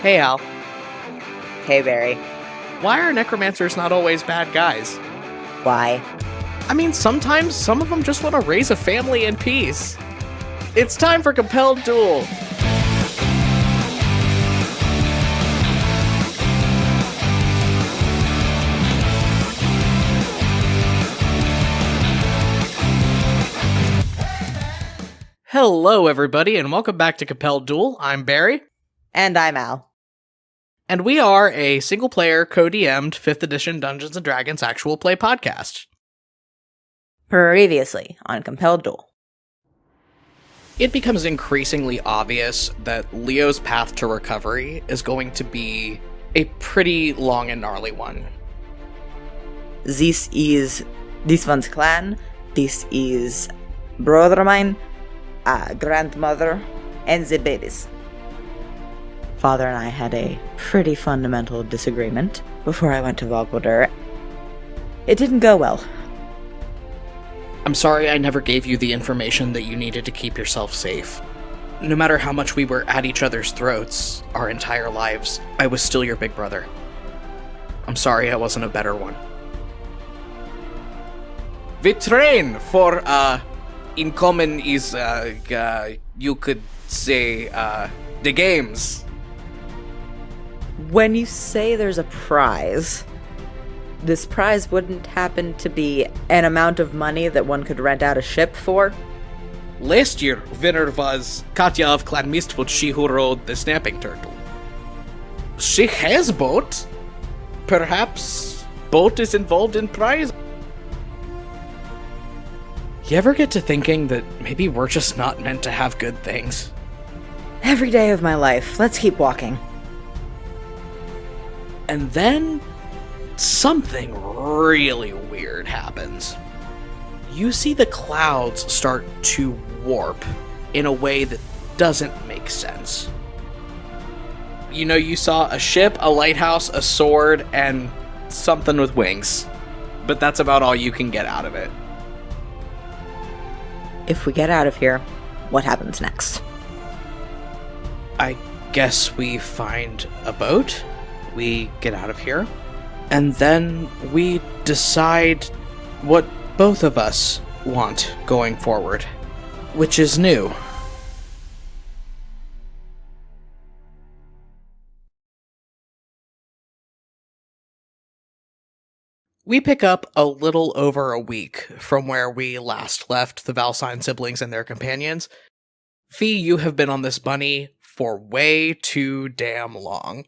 Hey, Al. Hey, Barry. Why are necromancers not always bad guys? Why? I mean, sometimes some of them just want to raise a family in peace. It's time for Compelled Duel. Hello, everybody, and welcome back to Compelled Duel. I'm Barry. And I'm Al. And we are a single-player, co-DM'd 5th edition Dungeons & Dragons actual play podcast. Previously on Compelled Duel. It becomes increasingly obvious that Leo's path to recovery is going to be a pretty long and gnarly one. This one's clan. This is brother of mine, grandmother, and the babies. Father and I had a pretty fundamental disagreement before I went to Valcynes. It didn't go well. I'm sorry I never gave you the information that you needed to keep yourself safe. No matter how much we were at each other's throats our entire lives, I was still your big brother. I'm sorry I wasn't a better one. We train for, in common is, you could say, the games. When you say there's a prize, this prize wouldn't happen to be an amount of money that one could rent out a ship for? Last year, winner was Katya of Clan Mistfoot, she who rode the snapping turtle. She has boat. Perhaps boat is involved in prize. You ever get to thinking that maybe we're just not meant to have good things? Every day of my life. Let's keep walking. And then something really weird happens. You see the clouds start to warp in a way that doesn't make sense. You know, you saw a ship, a lighthouse, a sword, and something with wings. But that's about all you can get out of it. If we get out of here, what happens next? I guess we find a boat. We get out of here, and then we decide what both of us want going forward, which is new. We pick up a little over a week from where we last left the Valcynes siblings and their companions. Phi, you have been on this bunny for way too damn long.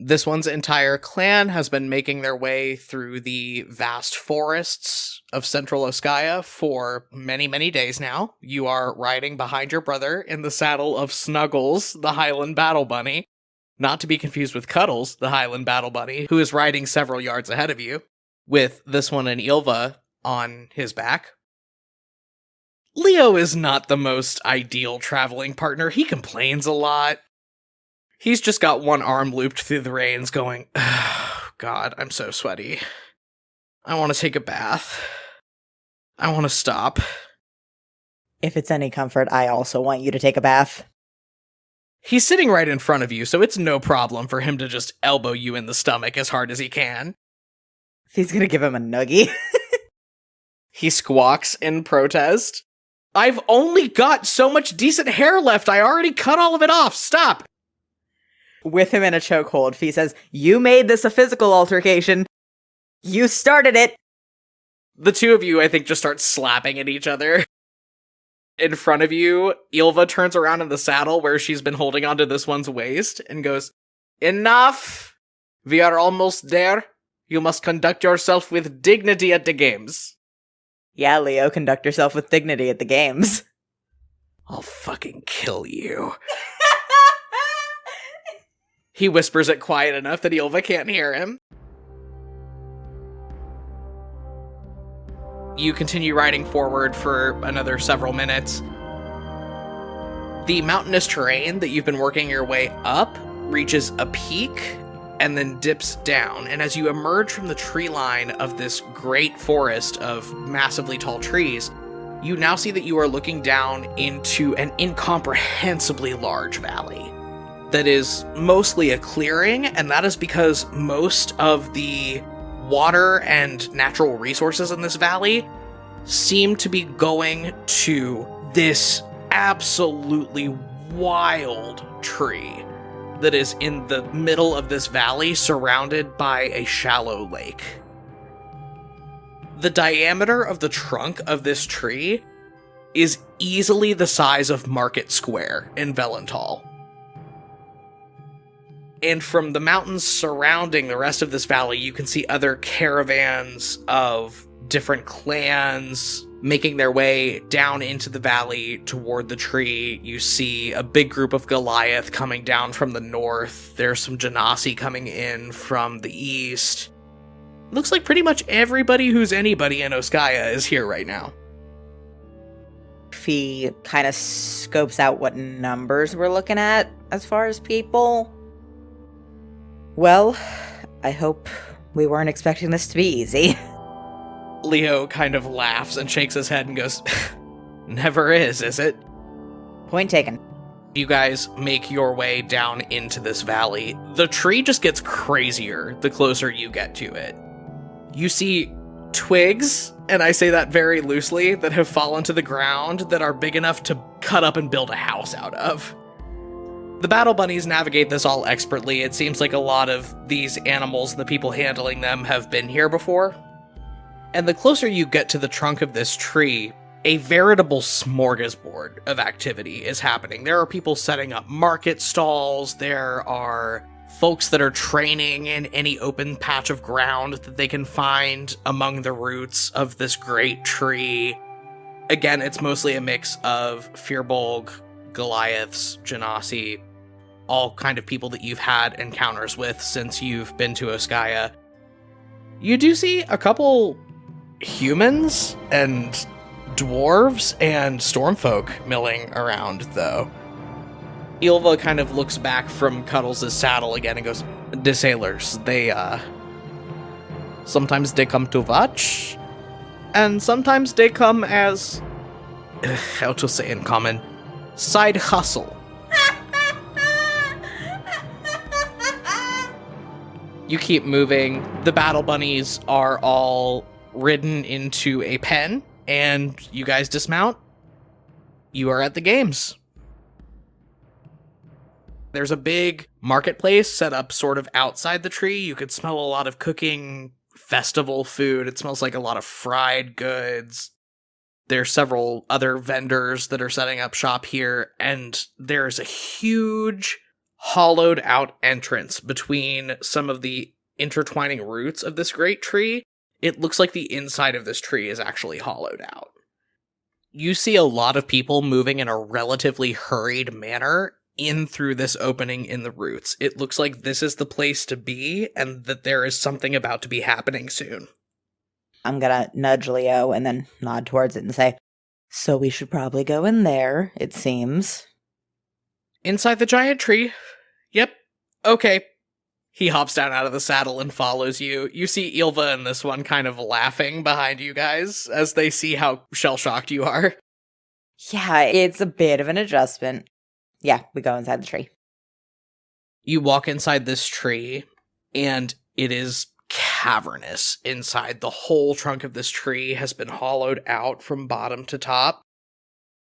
This one's entire clan has been making their way through the vast forests of central Oscaea for many, many days now. You are riding behind your brother in the saddle of Snuggles, the Highland Battle Bunny, not to be confused with Cuddles, the Highland Battle Bunny, who is riding several yards ahead of you, with this one and Ilva on his back. Leo is not the most ideal traveling partner. He complains a lot. He's just got one arm looped through the reins going, oh, God, I'm so sweaty. I want to take a bath. I want to stop. If it's any comfort, I also want you to take a bath. He's sitting right in front of you, so it's no problem for him to just elbow you in the stomach as hard as he can. He's gonna give him a noogie. He squawks in protest. I've only got so much decent hair left. I already cut all of it off. Stop. With him in a chokehold, Phi says, you made this a physical altercation. You started it. The two of you, I think, just start slapping at each other. In front of you, Ilva turns around in the saddle where she's been holding onto this one's waist and goes, enough! We are almost there. You must conduct yourself with dignity at the games. Yeah, Leo, conduct yourself with dignity at the games. I'll fucking kill you. He whispers it quiet enough that Ilva can't hear him. You continue riding forward for another several minutes. The mountainous terrain that you've been working your way up reaches a peak and then dips down. And as you emerge from the tree line of this great forest of massively tall trees, you now see that you are looking down into an incomprehensibly large valley. that is mostly a clearing, and that is because most of the water and natural resources in this valley seem to be going to this absolutely wild tree that is in the middle of this valley, surrounded by a shallow lake. The diameter of the trunk of this tree is easily the size of Market Square in Velental. And from the mountains surrounding the rest of this valley, you can see other caravans of different clans making their way down into the valley toward the tree. You see a big group of Goliath coming down from the north. There's some Genasi coming in from the east. Looks like pretty much everybody who's anybody in Oscaea is here right now. Phi kind of scopes out what numbers we're looking at as far as people. Well, I hope we weren't expecting this to be easy. Leo kind of laughs and shakes his head and goes, "Never is it?" Point taken. You guys make your way down into this valley. The tree just gets crazier the closer you get to it. You see twigs, and I say that very loosely, that have fallen to the ground that are big enough to cut up and build a house out of. The battle bunnies navigate this all expertly. It seems like a lot of these animals and the people handling them have been here before. And the closer you get to the trunk of this tree, a veritable smorgasbord of activity is happening. There are people setting up market stalls. There are folks that are training in any open patch of ground that they can find among the roots of this great tree. Again, it's mostly a mix of Firbolg, Goliaths, Genasi, all kind of people that you've had encounters with since you've been to Oscaea. You do see a couple humans and dwarves and stormfolk milling around, though. Ylva kind of looks back from Cuddles' saddle again and goes, "The sailors, they, sometimes they come to watch, and sometimes they come as, how to say in common, side hustle." You keep moving. The battle bunnies are all ridden into a pen, and you guys dismount. You are at the games. There's a big marketplace set up sort of outside the tree. You could smell a lot of cooking festival food. It smells like a lot of fried goods. There's several other vendors that are setting up shop here, and there's a huge hollowed out entrance between some of the intertwining roots of this great tree. It looks like the inside of this tree is actually hollowed out. You see a lot of people moving in a relatively hurried manner in through this opening in the roots. It looks like this is the place to be, and that there is something about to be happening soon. I'm gonna nudge Leo and then nod towards it and say, "So we should probably go in there, it seems." Inside the giant tree? Yep. Okay. He hops down out of the saddle and follows you. You see Ylva and this one kind of laughing behind you guys as they see how shell-shocked you are. Yeah, it's a bit of an adjustment. Yeah, we go inside the tree. You walk inside this tree, and it is cavernous inside. The whole trunk of this tree has been hollowed out from bottom to top.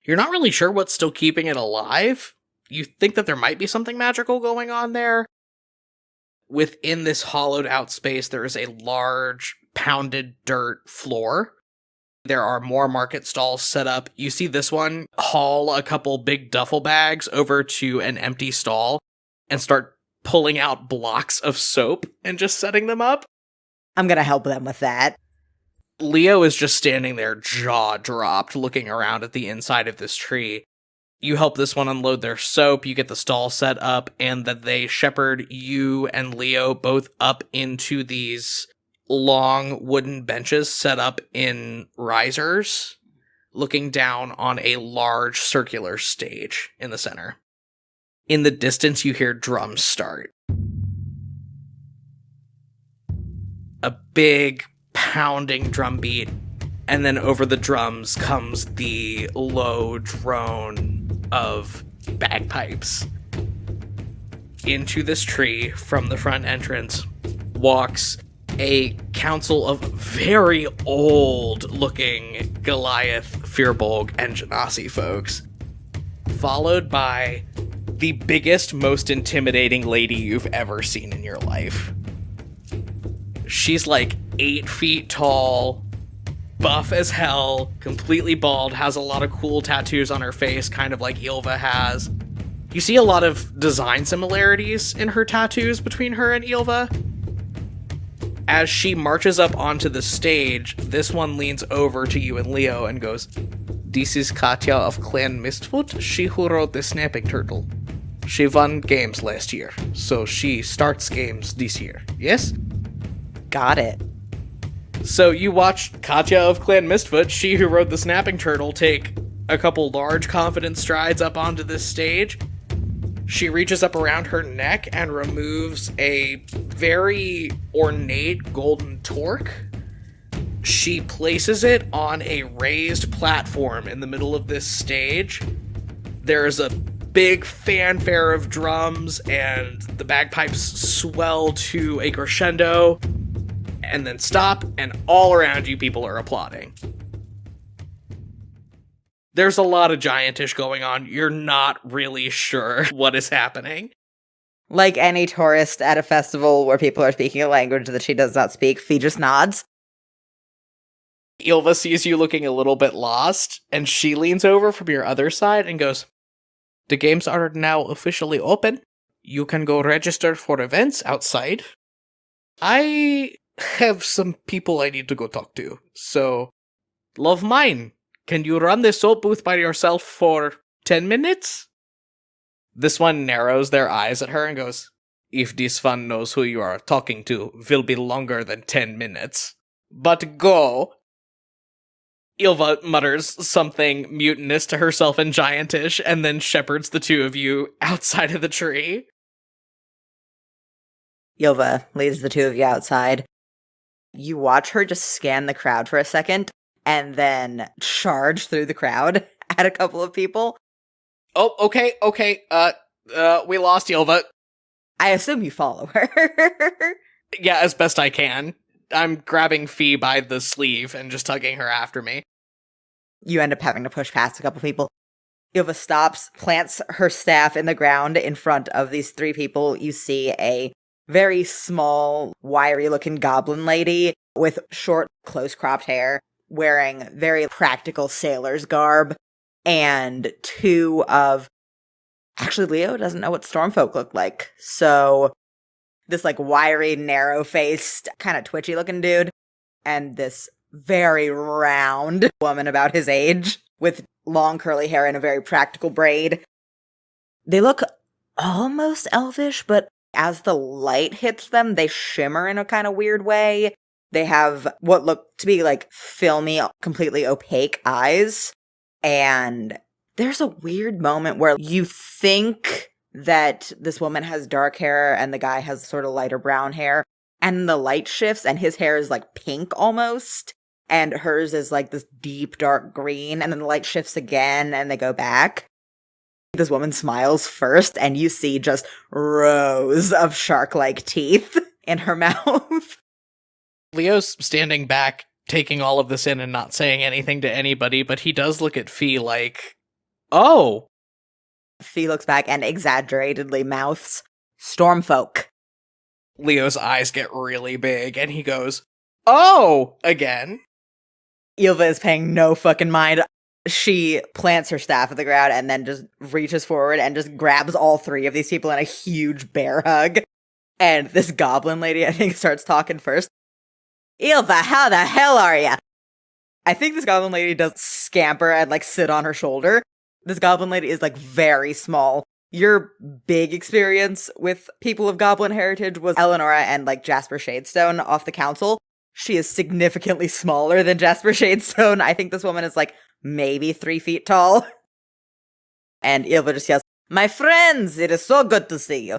You're not really sure what's still keeping it alive. You think that there might be something magical going on there. Within this hollowed out space, there is a large pounded dirt floor. There are more market stalls set up. You see this one haul a couple big duffel bags over to an empty stall and start pulling out blocks of soap and just setting them up. I'm gonna help them with that. Leo is just standing there, jaw dropped, looking around at the inside of this tree. You help this one unload their soap, you get the stall set up, and that they shepherd you and Leo both up into these long wooden benches set up in risers, looking down on a large circular stage in the center. In the distance, you hear drums start. A big, pounding drum beat, and then over the drums comes the low drone of bagpipes. into this tree from the front entrance walks a council of very old-looking Goliath, Firbolg, and Genasi folks, followed by the biggest, most intimidating lady you've ever seen in your life. She's like 8 feet tall, buff as hell, completely bald, has a lot of cool tattoos on her face, kind of like Ylva has. You see a lot of design similarities in her tattoos between her and Ylva. As she marches up onto the stage, this one leans over to you and Leo and goes, "This is Katya of Clan Mistfoot, she who wrote the Snapping Turtle. She won games last year, so she starts games this year, yes?" Got it. So you watch Katya of Clan Mistfoot, she who wrote the Snapping Turtle, take a couple large confident strides up onto this stage. She reaches up around her neck and removes a very ornate golden torque. She places it on a raised platform in the middle of this stage. There's a big fanfare of drums, and the bagpipes swell to a crescendo, and then stop, and all around you people are applauding. There's a lot of giantish going on. You're not really sure what is happening. Like any tourist at a festival where people are speaking a language that she does not speak, Fee just nods. Ylva sees you looking a little bit lost, and she leans over from your other side and goes, "The games are now officially open. You can go register for events outside. I have some people I need to go talk to, so love mine. Can you run this soap booth by yourself for 10 minutes? This one narrows their eyes at her and goes, "If this one knows who you are talking to, will be longer than 10 minutes. But go." Ylva mutters something mutinous to herself in Giantish, and then shepherds the two of you outside of the tree. Ylva leads the two of you outside. You watch her just scan the crowd for a second, and then charge through the crowd at a couple of people. Oh, okay, we lost Ylva. I assume you follow her. Yeah, as best I can. I'm grabbing Fee by the sleeve and just tugging her after me. You end up having to push past a couple people. Ylva stops, plants her staff in the ground in front of these 3 people. You see a very small, wiry-looking goblin lady with short, close-cropped hair, wearing very practical sailor's garb, and 2 of... Actually, Leo doesn't know what Stormfolk look like, so this, like, wiry, narrow-faced, kind of twitchy-looking dude, and this very round woman about his age, with long curly hair and a very practical braid. They look almost elvish, but as the light hits them, they shimmer in a kind of weird way. They have what look to be like filmy, completely opaque eyes. And there's a weird moment where you think that this woman has dark hair and the guy has sort of lighter brown hair. And the light shifts and his hair is like pink almost. And hers is like this deep dark green. And then the light shifts again and they go back. This woman smiles first and you see just rows of shark-like teeth in her mouth. Leo's standing back, taking all of this in and not saying anything to anybody, but he does look at Fee like, "Oh." Fee looks back and exaggeratedly mouths, "Stormfolk." Leo's eyes get really big and he goes, "Oh," again. Ylva is paying no fucking mind. She plants her staff at the ground and then just reaches forward and just grabs all 3 of these people in a huge bear hug. And this goblin lady, I think, starts talking first. "Ylva, how the hell are ya?" I think this goblin lady does scamper and, like, sit on her shoulder. This goblin lady is, like, very small. Your big experience with people of goblin heritage was Eleonora and, like, Jasper Shadestone off the council. She is significantly smaller than Jasper Shadestone. I think this woman is, like, maybe 3 feet tall. And Ylva just yells, "My friends, it is so good to see you."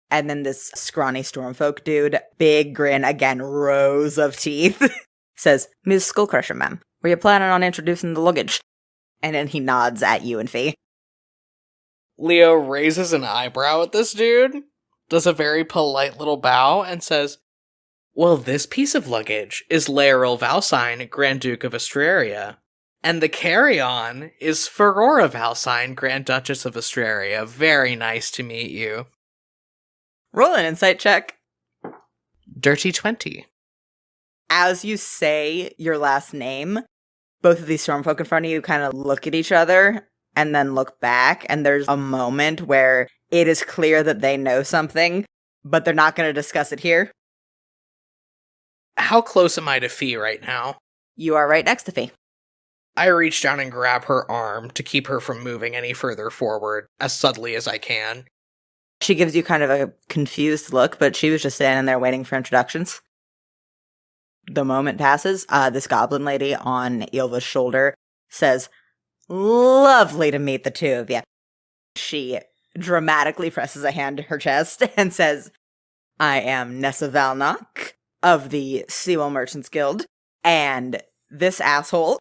And then this scrawny Stormfolk dude, big grin, again, rows of teeth, says, "Ms. Skullcrusher, ma'am, were you planning on introducing the luggage?" And then he nods at you and Fee. Leo raises an eyebrow at this dude, does a very polite little bow, and says, well, this piece of luggage is Laeral Valcyne, Grand Duke of Astraria. And the carry-on is Ferora Valcyne, Grand Duchess of Astraria. Very nice to meet you. Roll an insight check. Dirty 20. As you say your last name, both of these stormfolk in front of you kind of look at each other and then look back, and there's a moment where it is clear that they know something, but they're not going to discuss it here. How close am I to Phi right now? You are right next to Phi. I reach down and grab her arm to keep her from moving any further forward as subtly as I can. She gives you kind of a confused look, but she was just standing there waiting for introductions. The moment passes. This goblin lady on Ilva's shoulder says, lovely to meet the two of you. She dramatically presses a hand to her chest and says, I am Nessa Valnock of the Sewell Merchants Guild, and this asshole,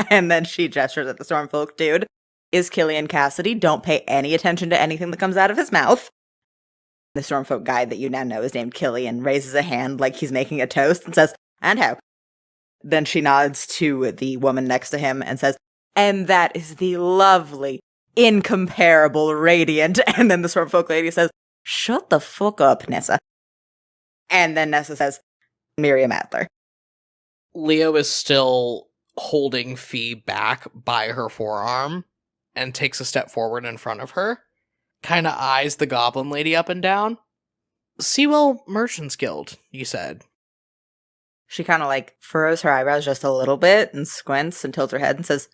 and then she gestures at the Stormfolk dude, is Killian Cassidy. Don't pay any attention to anything that comes out of his mouth. The Stormfolk guy that you now know is named Killian raises a hand like he's making a toast and says, and how? Then she nods to the woman next to him and says, and that is the lovely, incomparable Radiant. And then the Stormfolk lady says, shut the fuck up, Nessa. And then Nessa says, Miriam Adler. Leo is still holding Phi back by her forearm and takes a step forward in front of her. Kind of eyes the goblin lady up and down. Sewell Merchants Guild, you said. She kind of like furrows her eyebrows just a little bit and squints and tilts her head and says,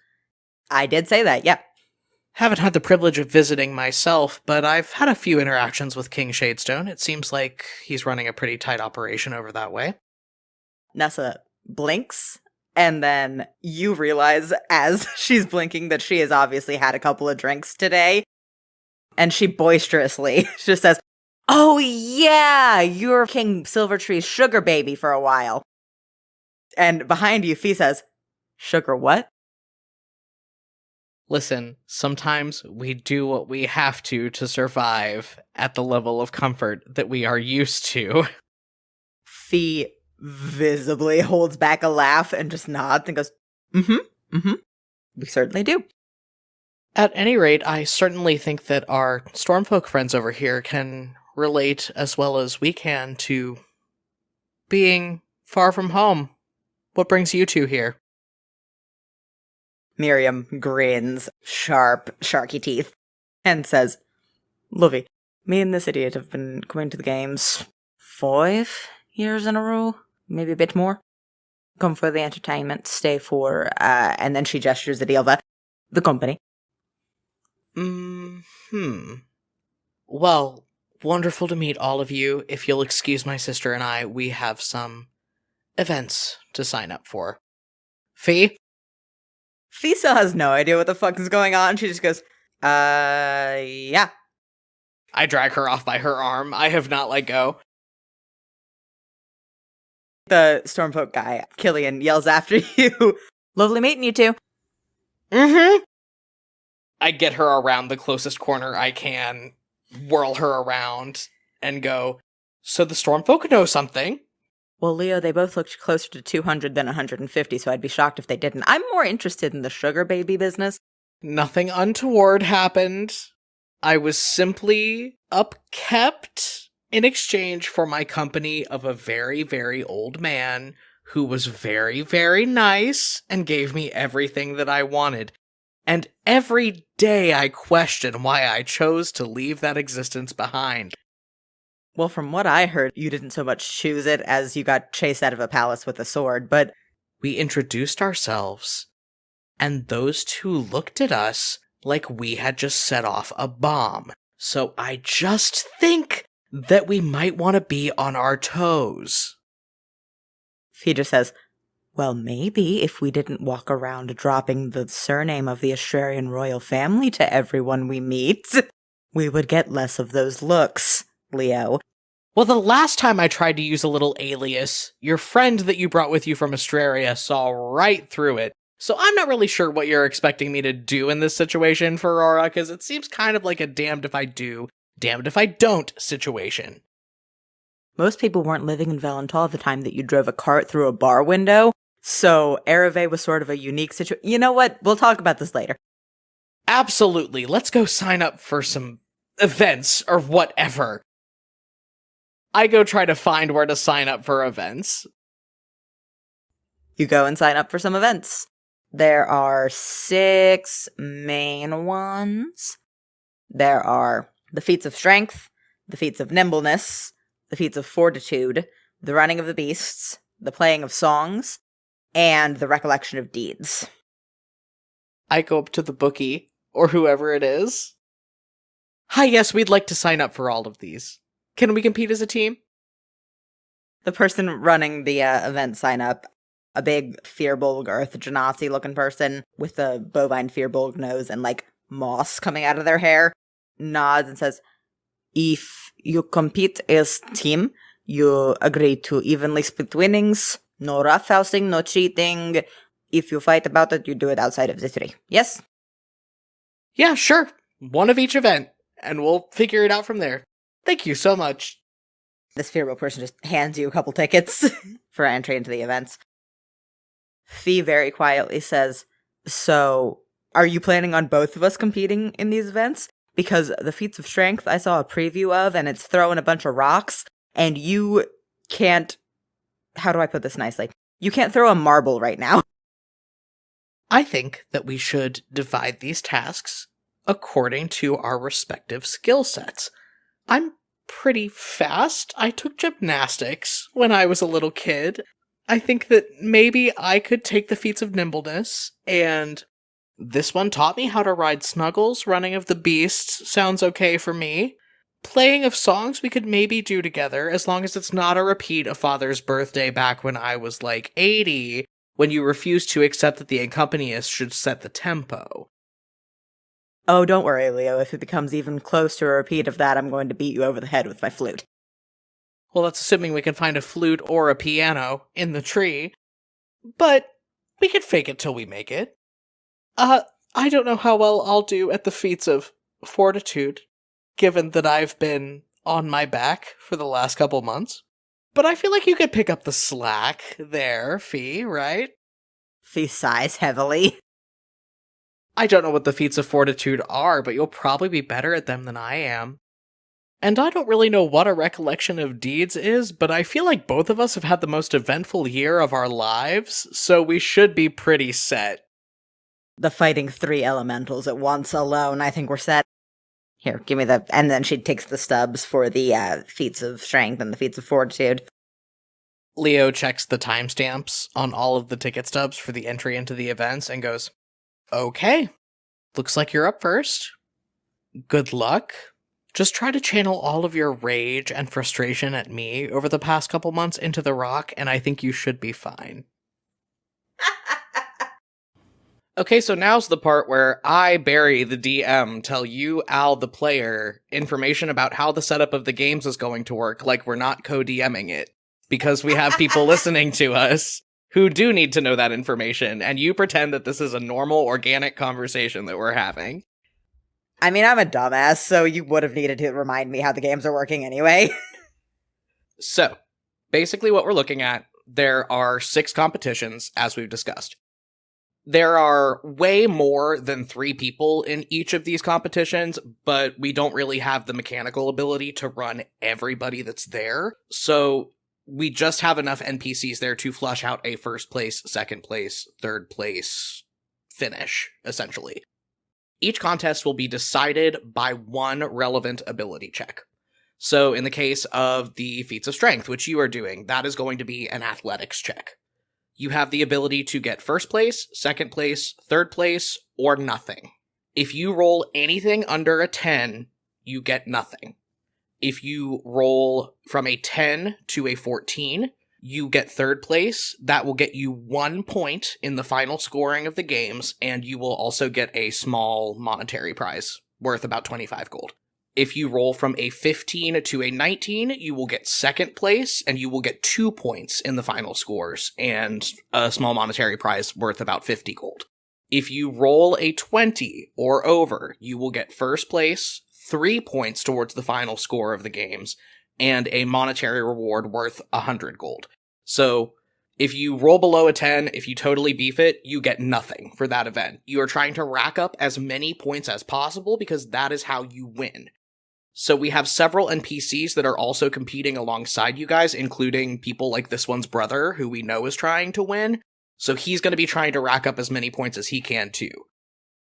I did say that, yep. Haven't had the privilege of visiting myself, but I've had a few interactions with King Shadestone. It seems like he's running a pretty tight operation over that way. Nessa blinks, and then you realize as she's blinking that she has obviously had a couple of drinks today. And she boisterously just says, oh yeah, you're King Silvertree's sugar baby for a while. And behind you, Phi says, sugar what? Listen, sometimes we do what we have to survive at the level of comfort that we are used to. Phi visibly holds back a laugh and just nods and goes, we certainly do. At any rate, I certainly think that our Stormfolk friends over here can relate as well as we can to being far from home. What brings you two here? Miriam grins, sharp, sharky teeth, and says, Lovey, me and this idiot have been going to the games 5 years in a row, maybe a bit more. Come for the entertainment, stay for, and then she gestures at Ilva, the company. Well, wonderful to meet all of you. If you'll excuse my sister and I, we have some events to sign up for. Phi? Phi still has no idea what the fuck is going on. She just goes, yeah. I drag her off by her arm. I have not let go. The Stormfolk guy, Killian, yells after you, lovely meeting you two. I get her around the closest corner I can, whirl her around, and go, so the Stormfolk know something. Well, Leo, they both looked closer to 200 than 150, so I'd be shocked if they didn't. I'm more interested in the sugar baby business. Nothing untoward happened. I was simply upkept in exchange for my company of a very, very old man who was very, very nice and gave me everything that I wanted. And every day I question why I chose to leave that existence behind. Well, from what I heard, you didn't so much choose it as you got chased out of a palace with a sword, but... We introduced ourselves, and those two looked at us like we had just set off a bomb. So I just think that we might want to be on our toes. He just says, well, maybe if we didn't walk around dropping the surname of the Astrarian royal family to everyone we meet, we would get less of those looks, Leo. Well, the last time I tried to use a little alias, your friend that you brought with you from Astraria saw right through it, So I'm not really sure what you're expecting me to do in this situation for Aurora, because it seems kind of like a damned if I do, damned if I don't situation. Most people weren't living in Valental at the time that you drove a cart through a bar window, so Ereve was sort of a unique situation. You know what? We'll talk about this later. Absolutely. Let's go sign up for some events or whatever. I go try to find where to sign up for events. You go and sign up for some events. There are 6 main ones. There are the feats of strength, the feats of nimbleness, the feats of fortitude, the running of the beasts, the playing of songs, and the recollection of deeds. I go up to the bookie, or whoever it is. Hi, yes, we'd like to sign up for all of these. Can we compete as a team? The person running the event sign up, a big Firbolg Earth Genasi looking person with a bovine Firbolg nose and like moss coming out of their hair, nods and says, "If you compete as team, you agree to evenly split winnings, no roughhousing, no cheating. If you fight about it, you do it outside of the tree. Yes?" Yeah, sure. One of each event, and we'll figure it out from there. Thank you so much. This Firbolg person just hands you a couple tickets for entry into the events. Phi very quietly says, "So, are you planning on both of us competing in these events? Because the feats of strength I saw a preview of, and it's throwing a bunch of rocks, and you can't... How do I put this nicely? You can't throw a marble right now." I think that we should divide these tasks according to our respective skill sets. I'm pretty fast. I took gymnastics when I was a little kid. I think that maybe I could take the feats of nimbleness, and this one taught me how to ride Snuggles. Running of the beasts sounds okay for me. Playing of songs we could maybe do together, as long as it's not a repeat of Father's Birthday back when I was like 80, when you refused to accept that the accompanist should set the tempo. Oh, don't worry, Leo. If it becomes even close to a repeat of that, I'm going to beat you over the head with my flute. Well, that's assuming we can find a flute or a piano in the tree. But we can fake it till we make it. I don't know how well I'll do at the feats of fortitude, given that I've been on my back for the last couple months. But I feel like you could pick up the slack there, Phi, right? Phi sighs heavily. I don't know what the feats of fortitude are, but you'll probably be better at them than I am. And I don't really know what a recollection of deeds is, but I feel like both of us have had the most eventful year of our lives, so we should be pretty set. The fighting 3 elementals at once alone, I think we're set. Here, give me the... And then she takes the stubs for the feats of strength and the feats of fortitude. Leo checks the timestamps on all of the ticket stubs for the entry into the events and goes, "Okay, looks like you're up first. Good luck. Just try to channel all of your rage and frustration at me over the past couple months into the rock, and I think you should be fine." Okay, so now's the part where I, Barry, the DM, tell you, Al, the player, information about how the setup of the games is going to work, like we're not co-DMing it, because we have people listening to us who do need to know that information, and you pretend that this is a normal, organic conversation that we're having. I mean, I'm a dumbass, so you would have needed to remind me how the games are working anyway. So, basically what we're looking at, there are 6 competitions, as we've discussed. There are way more than 3 people in each of these competitions, but we don't really have the mechanical ability to run everybody that's there, so we just have enough NPCs there to flush out a first place, second place, third place finish, essentially. Each contest will be decided by one relevant ability check. So in the case of the feats of strength, which you are doing, that is going to be an athletics check. You have the ability to get first place, second place, third place, or nothing. If you roll anything under a 10, you get nothing. If you roll from a 10 to a 14, you get third place. That will get you 1 point in the final scoring of the games, and you will also get a small monetary prize worth about 25 gold. If you roll from a 15 to a 19, you will get second place, and you will get 2 points in the final scores, and a small monetary prize worth about 50 gold. If you roll a 20 or over, you will get first place, 3 points towards the final score of the games, and a monetary reward worth 100 gold. So, if you roll below a 10, if you totally beef it, you get nothing for that event. You are trying to rack up as many points as possible because that is how you win. So we have several NPCs that are also competing alongside you guys, including people like this one's brother, who we know is trying to win. So he's going to be trying to rack up as many points as he can too.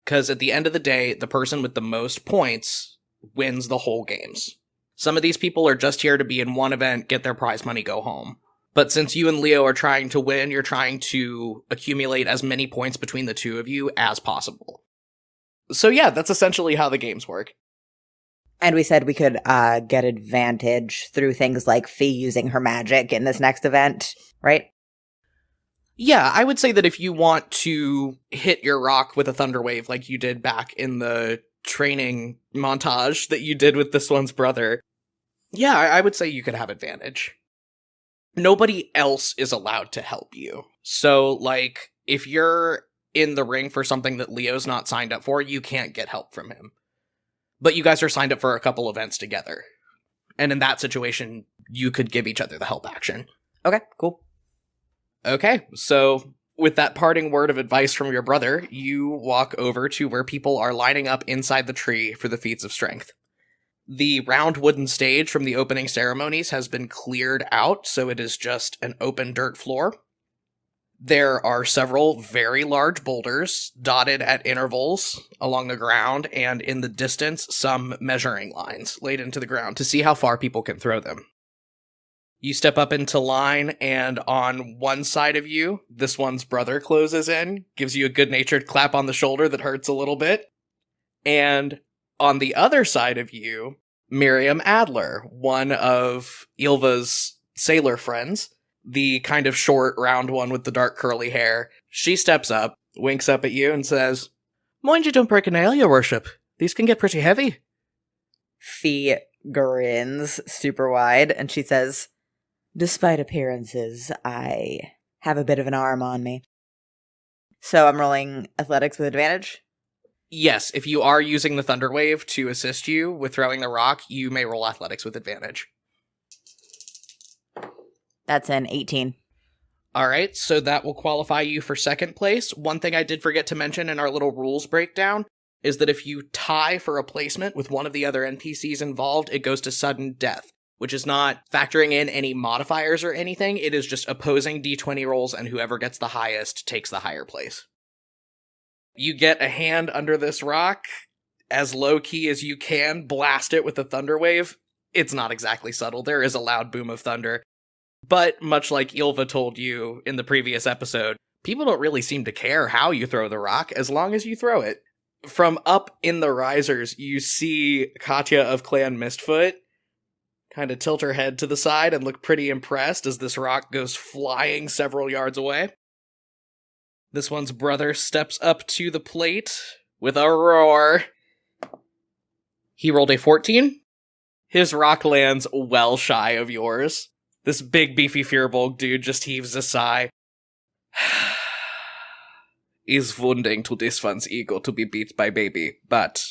Because at the end of the day, the person with the most points wins the whole games. Some of these people are just here to be in one event, get their prize money, go home. But since you and Leo are trying to win, you're trying to accumulate as many points between the two of you as possible. So yeah, that's essentially how the games work. And we said we could get advantage through things like Phi using her magic in this next event, right? Yeah, I would say that if you want to hit your rock with a thunder wave like you did back in the training montage that you did with this one's brother, yeah, I would say you could have advantage. Nobody else is allowed to help you. So, like, if you're in the ring for something that Leo's not signed up for, you can't get help from him. But you guys are signed up for a couple events together. And in that situation, you could give each other the help action. Okay, cool. Okay, so with that parting word of advice from your brother, you walk over to where people are lining up inside the tree for the feats of strength. The round wooden stage from the opening ceremonies has been cleared out, so it is just an open dirt floor. There are several very large boulders dotted at intervals along the ground, and in the distance, some measuring lines laid into the ground to see how far people can throw them. You step up into line, and on one side of you, this one's brother closes in, gives you a good-natured clap on the shoulder that hurts a little bit, and on the other side of you, Miriam Adler, one of Ylva's sailor friends, the kind of short, round one with the dark curly hair. She steps up, winks up at you, and says, "Mind you don't break a nail, your worship. These can get pretty heavy." Phi grins super wide, and she says, "Despite appearances, I have a bit of an arm on me." So I'm rolling athletics with advantage? Yes, if you are using the Thunder Wave to assist you with throwing the rock, you may roll athletics with advantage. That's an 18. Alright, so that will qualify you for second place. One thing I did forget to mention in our little rules breakdown is that if you tie for a placement with one of the other NPCs involved, it goes to sudden death, which is not factoring in any modifiers or anything. It is just opposing d20 rolls, and whoever gets the highest takes the higher place. You get a hand under this rock, as low-key as you can, blast it with the Thunder Wave. It's not exactly subtle. There is a loud boom of thunder. But, much like Ylva told you in the previous episode, people don't really seem to care how you throw the rock, as long as you throw it. From up in the risers, you see Katya of Clan Mistfoot kind of tilt her head to the side and look pretty impressed as this rock goes flying several yards away. This one's brother steps up to the plate with a roar. He rolled a 14. His rock lands well shy of yours. This big, beefy Firbolg dude just heaves a sigh. Is wounding to this one's ego to be beat by baby, but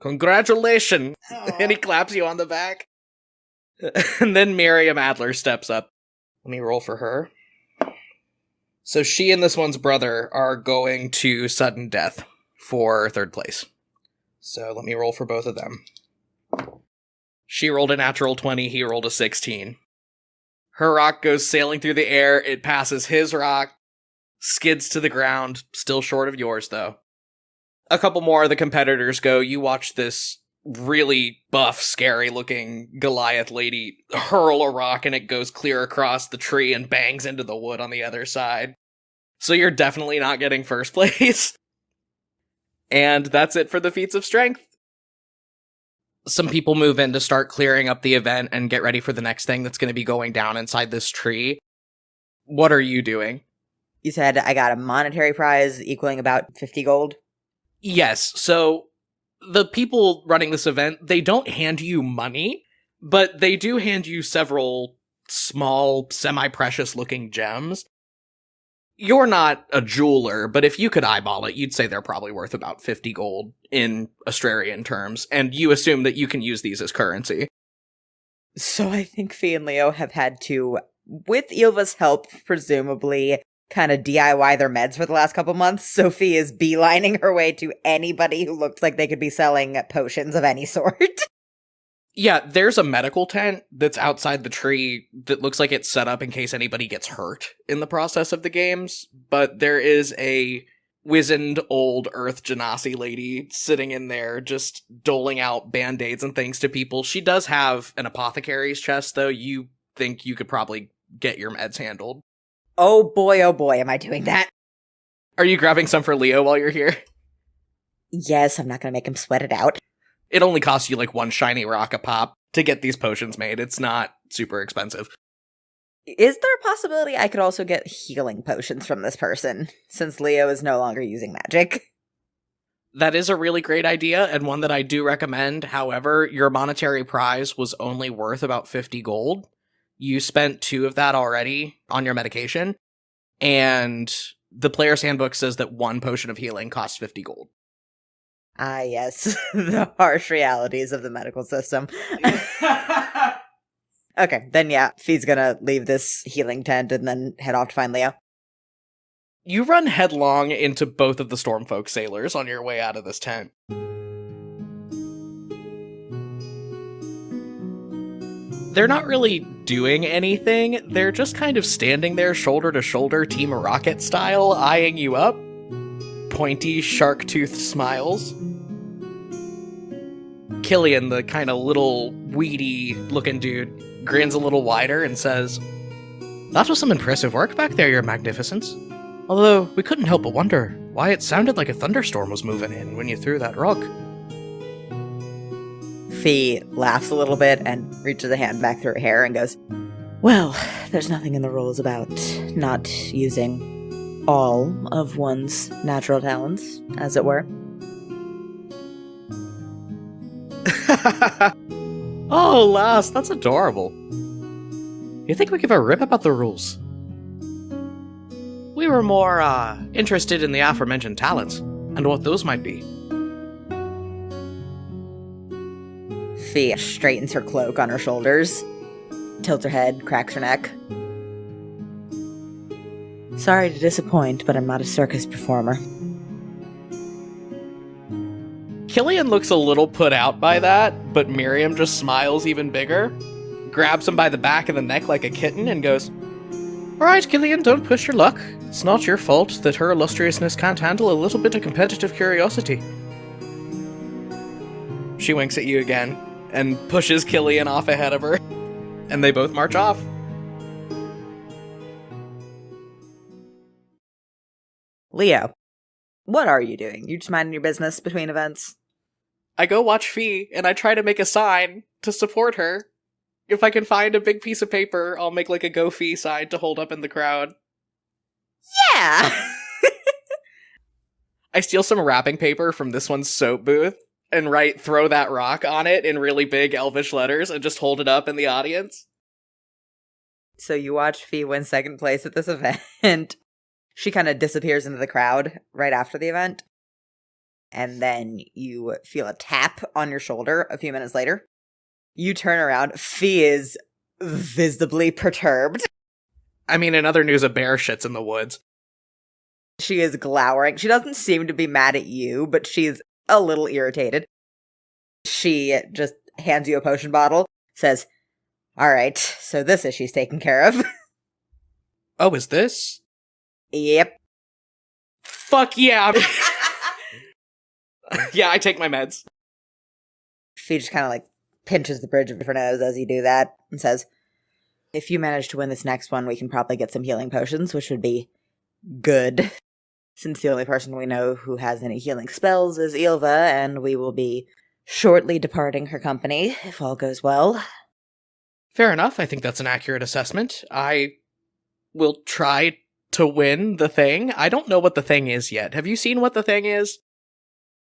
congratulations! And he claps you on the back. And then Miriam Adler steps up. Let me roll for her. So she and this one's brother are going to sudden death for third place. So let me roll for both of them. She rolled a natural 20, he rolled a 16. Her rock goes sailing through the air, it passes his rock, skids to the ground, still short of yours though. A couple more of the competitors go. You watch this really buff, scary-looking Goliath lady hurl a rock, and it goes clear across the tree and bangs into the wood on the other side. So you're definitely not getting first place. And that's it for the feats of strength. Some people move in to start clearing up the event and get ready for the next thing that's going to be going down inside this tree. What are you doing? You said I got a monetary prize equaling about 50 gold? Yes, so The people running this event, they don't hand you money, but they do hand you several small, semi-precious looking gems. You're not a jeweler, but if you could eyeball it, you'd say they're probably worth about 50 gold in Australian terms, and you assume that you can use these as currency. So I think Fee and Leo have had to, with Ilva's help, presumably, kind of DIY their meds for the last couple months. Sophie is beelining her way to anybody who looks like they could be selling potions of any sort. Yeah, there's a medical tent that's outside the tree that looks like it's set up in case anybody gets hurt in the process of the games, but there is a wizened old Earth Genasi lady sitting in there just doling out band-aids and things to people. She does have an apothecary's chest, though. You think you could probably get your meds handled. Oh boy, am I doing that. Are you grabbing some for Leo while you're here? Yes, I'm not going to make him sweat it out. It only costs you like one shiny rock a pop to get these potions made. It's not super expensive. Is there a possibility I could also get healing potions from this person, since Leo is no longer using magic? That is a really great idea, and one that I do recommend. However, your monetary prize was only worth about 50 gold. You spent 2 of that already on your medication, and the player's handbook says that 1 potion of healing costs 50 gold. Ah, yes. The harsh realities of the medical system. Okay, then yeah, Fee's gonna leave this healing tent and then head off to find Leo. You run headlong into both of the Stormfolk sailors on your way out of this tent. They're not really doing anything. They're just kind of standing there shoulder to shoulder, Team Rocket style, eyeing you up. Pointy, shark-toothed smiles. Killian, the kind of little, weedy-looking dude, grins a little wider and says, "That was some impressive work back there, Your Magnificence. Although, we couldn't help but wonder why it sounded like a thunderstorm was moving in when you threw that rock." Fee laughs a little bit and reaches a hand back through her hair and goes, "Well, there's nothing in the rules about not using all of one's natural talents, as it were." Oh, lass, that's adorable. You think we give a rip about the rules? We were more, interested in the aforementioned talents, and what those might be. Fee straightens her cloak on her shoulders, tilts her head, cracks her neck. "Sorry to disappoint, but I'm not a circus performer." Killian looks a little put out by that, but Miriam just smiles even bigger, grabs him by the back of the neck like a kitten, and goes, "Alright, Killian, don't push your luck. It's not your fault that her illustriousness can't handle a little bit of competitive curiosity." She winks at you again, and pushes Killian off ahead of her, and they both march off. Leo, what are you doing? You just minding your business between events? I go watch Fee, and I try to make a sign to support her. If I can find a big piece of paper, I'll make like a Go Fee sign to hold up in the crowd. Yeah! I steal some wrapping paper from this one's soap booth, and write "throw that rock" on it in really big elvish letters, and just hold it up in the audience. So you watch Fee win second place at this event. She kind of disappears into the crowd right after the event. And then you feel a tap on your shoulder a few minutes later. You turn around. Fee is visibly perturbed. I mean, in other news, a bear shits in the woods. She is glowering. She doesn't seem to be mad at you, but she's a little irritated. She just hands you a potion bottle, says, "Alright, so this issue's taken care of." Oh, is this? Yep. Fuck yeah! Yeah, I take my meds. Fee just kind of like pinches the bridge of her nose as you do that and says, "If you manage to win this next one, we can probably get some healing potions, which would be good. Since the only person we know who has any healing spells is Ilva, and we will be shortly departing her company, if all goes well." Fair enough, I think that's an accurate assessment. I will try to win the thing. I don't know what the thing is yet. Have you seen what the thing is?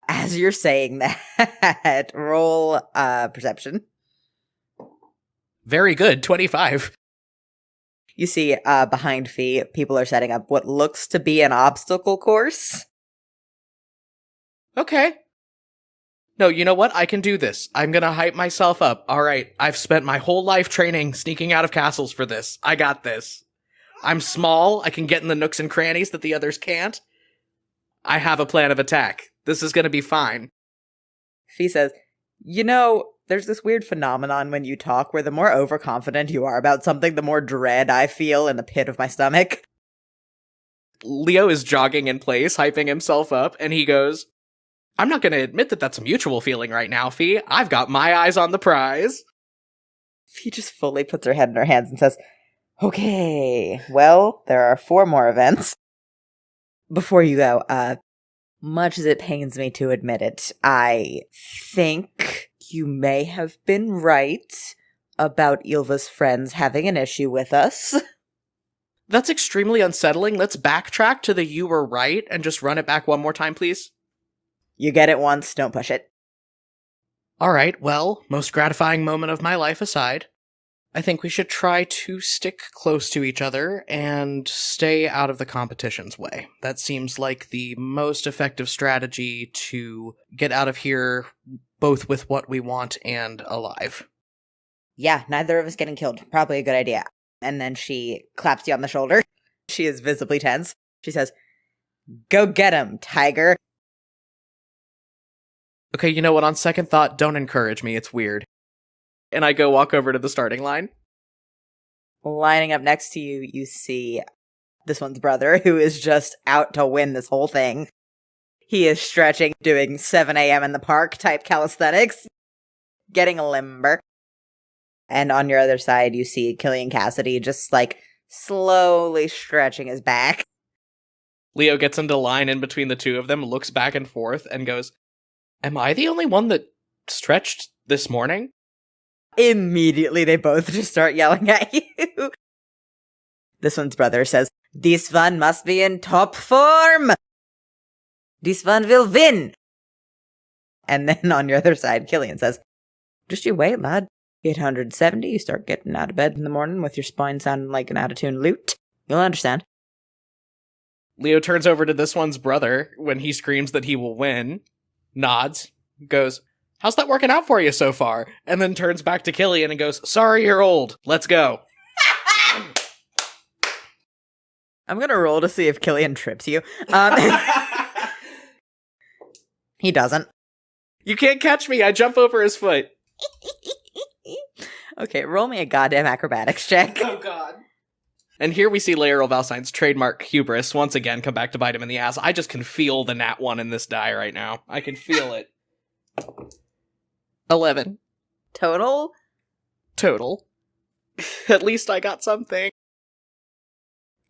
As you're saying that, roll perception. Very good, 25. You see, behind Phi, people are setting up what looks to be an obstacle course. Okay. No, you know what? I can do this. I'm gonna hype myself up. Alright, I've spent my whole life training, sneaking out of castles for this. I got this. I'm small, I can get in the nooks and crannies that the others can't. I have a plan of attack. This is gonna be fine. Phi says, you know, there's this weird phenomenon when you talk where the more overconfident you are about something, the more dread I feel in the pit of my stomach. Leo is jogging in place, hyping himself up, and he goes, I'm not gonna admit that that's a mutual feeling right now, Phi. I've got my eyes on the prize. Phi just fully puts her head in her hands and says, okay, well, there are 4 more events. Before you go, much as it pains me to admit it, I think you may have been right about Ilva's friends having an issue with us. That's extremely unsettling. Let's backtrack to the you were right and just run it back one more time, please. You get it once, don't push it. Alright, well, most gratifying moment of my life aside, I think we should try to stick close to each other and stay out of the competition's way. That seems like the most effective strategy to get out of here, both with what we want and alive. Yeah, neither of us getting killed. Probably a good idea. And then she claps you on the shoulder. She is visibly tense. She says, go get him, tiger. Okay, you know what? On second thought, don't encourage me. It's weird. And I go walk over to the starting line. Lining up next to you, you see this one's brother, who is just out to win this whole thing. He is stretching, doing 7 a.m. in the park type calisthenics, getting limber. And on your other side, you see Killian Cassidy just, like, slowly stretching his back. Leo gets into line in between the two of them, looks back and forth, and goes, am I the only one that stretched this morning? Immediately, they both just start yelling at you. This one's brother says, this one must be in top form. This one will win. And then on your other side, Killian says, just you wait, lad. 870, you start getting out of bed in the morning with your spine sounding like an out-of-tune lute. You'll understand. Leo turns over to this one's brother when he screams that he will win, nods, goes, how's that working out for you so far? And then turns back to Killian and goes, sorry you're old, let's go. I'm gonna roll to see if Killian trips you. He doesn't. You can't catch me, I jump over his foot. Okay, roll me a goddamn acrobatics check. Oh god. And here we see Laeral Valcynes' trademark hubris once again come back to bite him in the ass. I just can feel the nat 1 in this die right now. I can feel it. 11. Total? Total. At least I got something.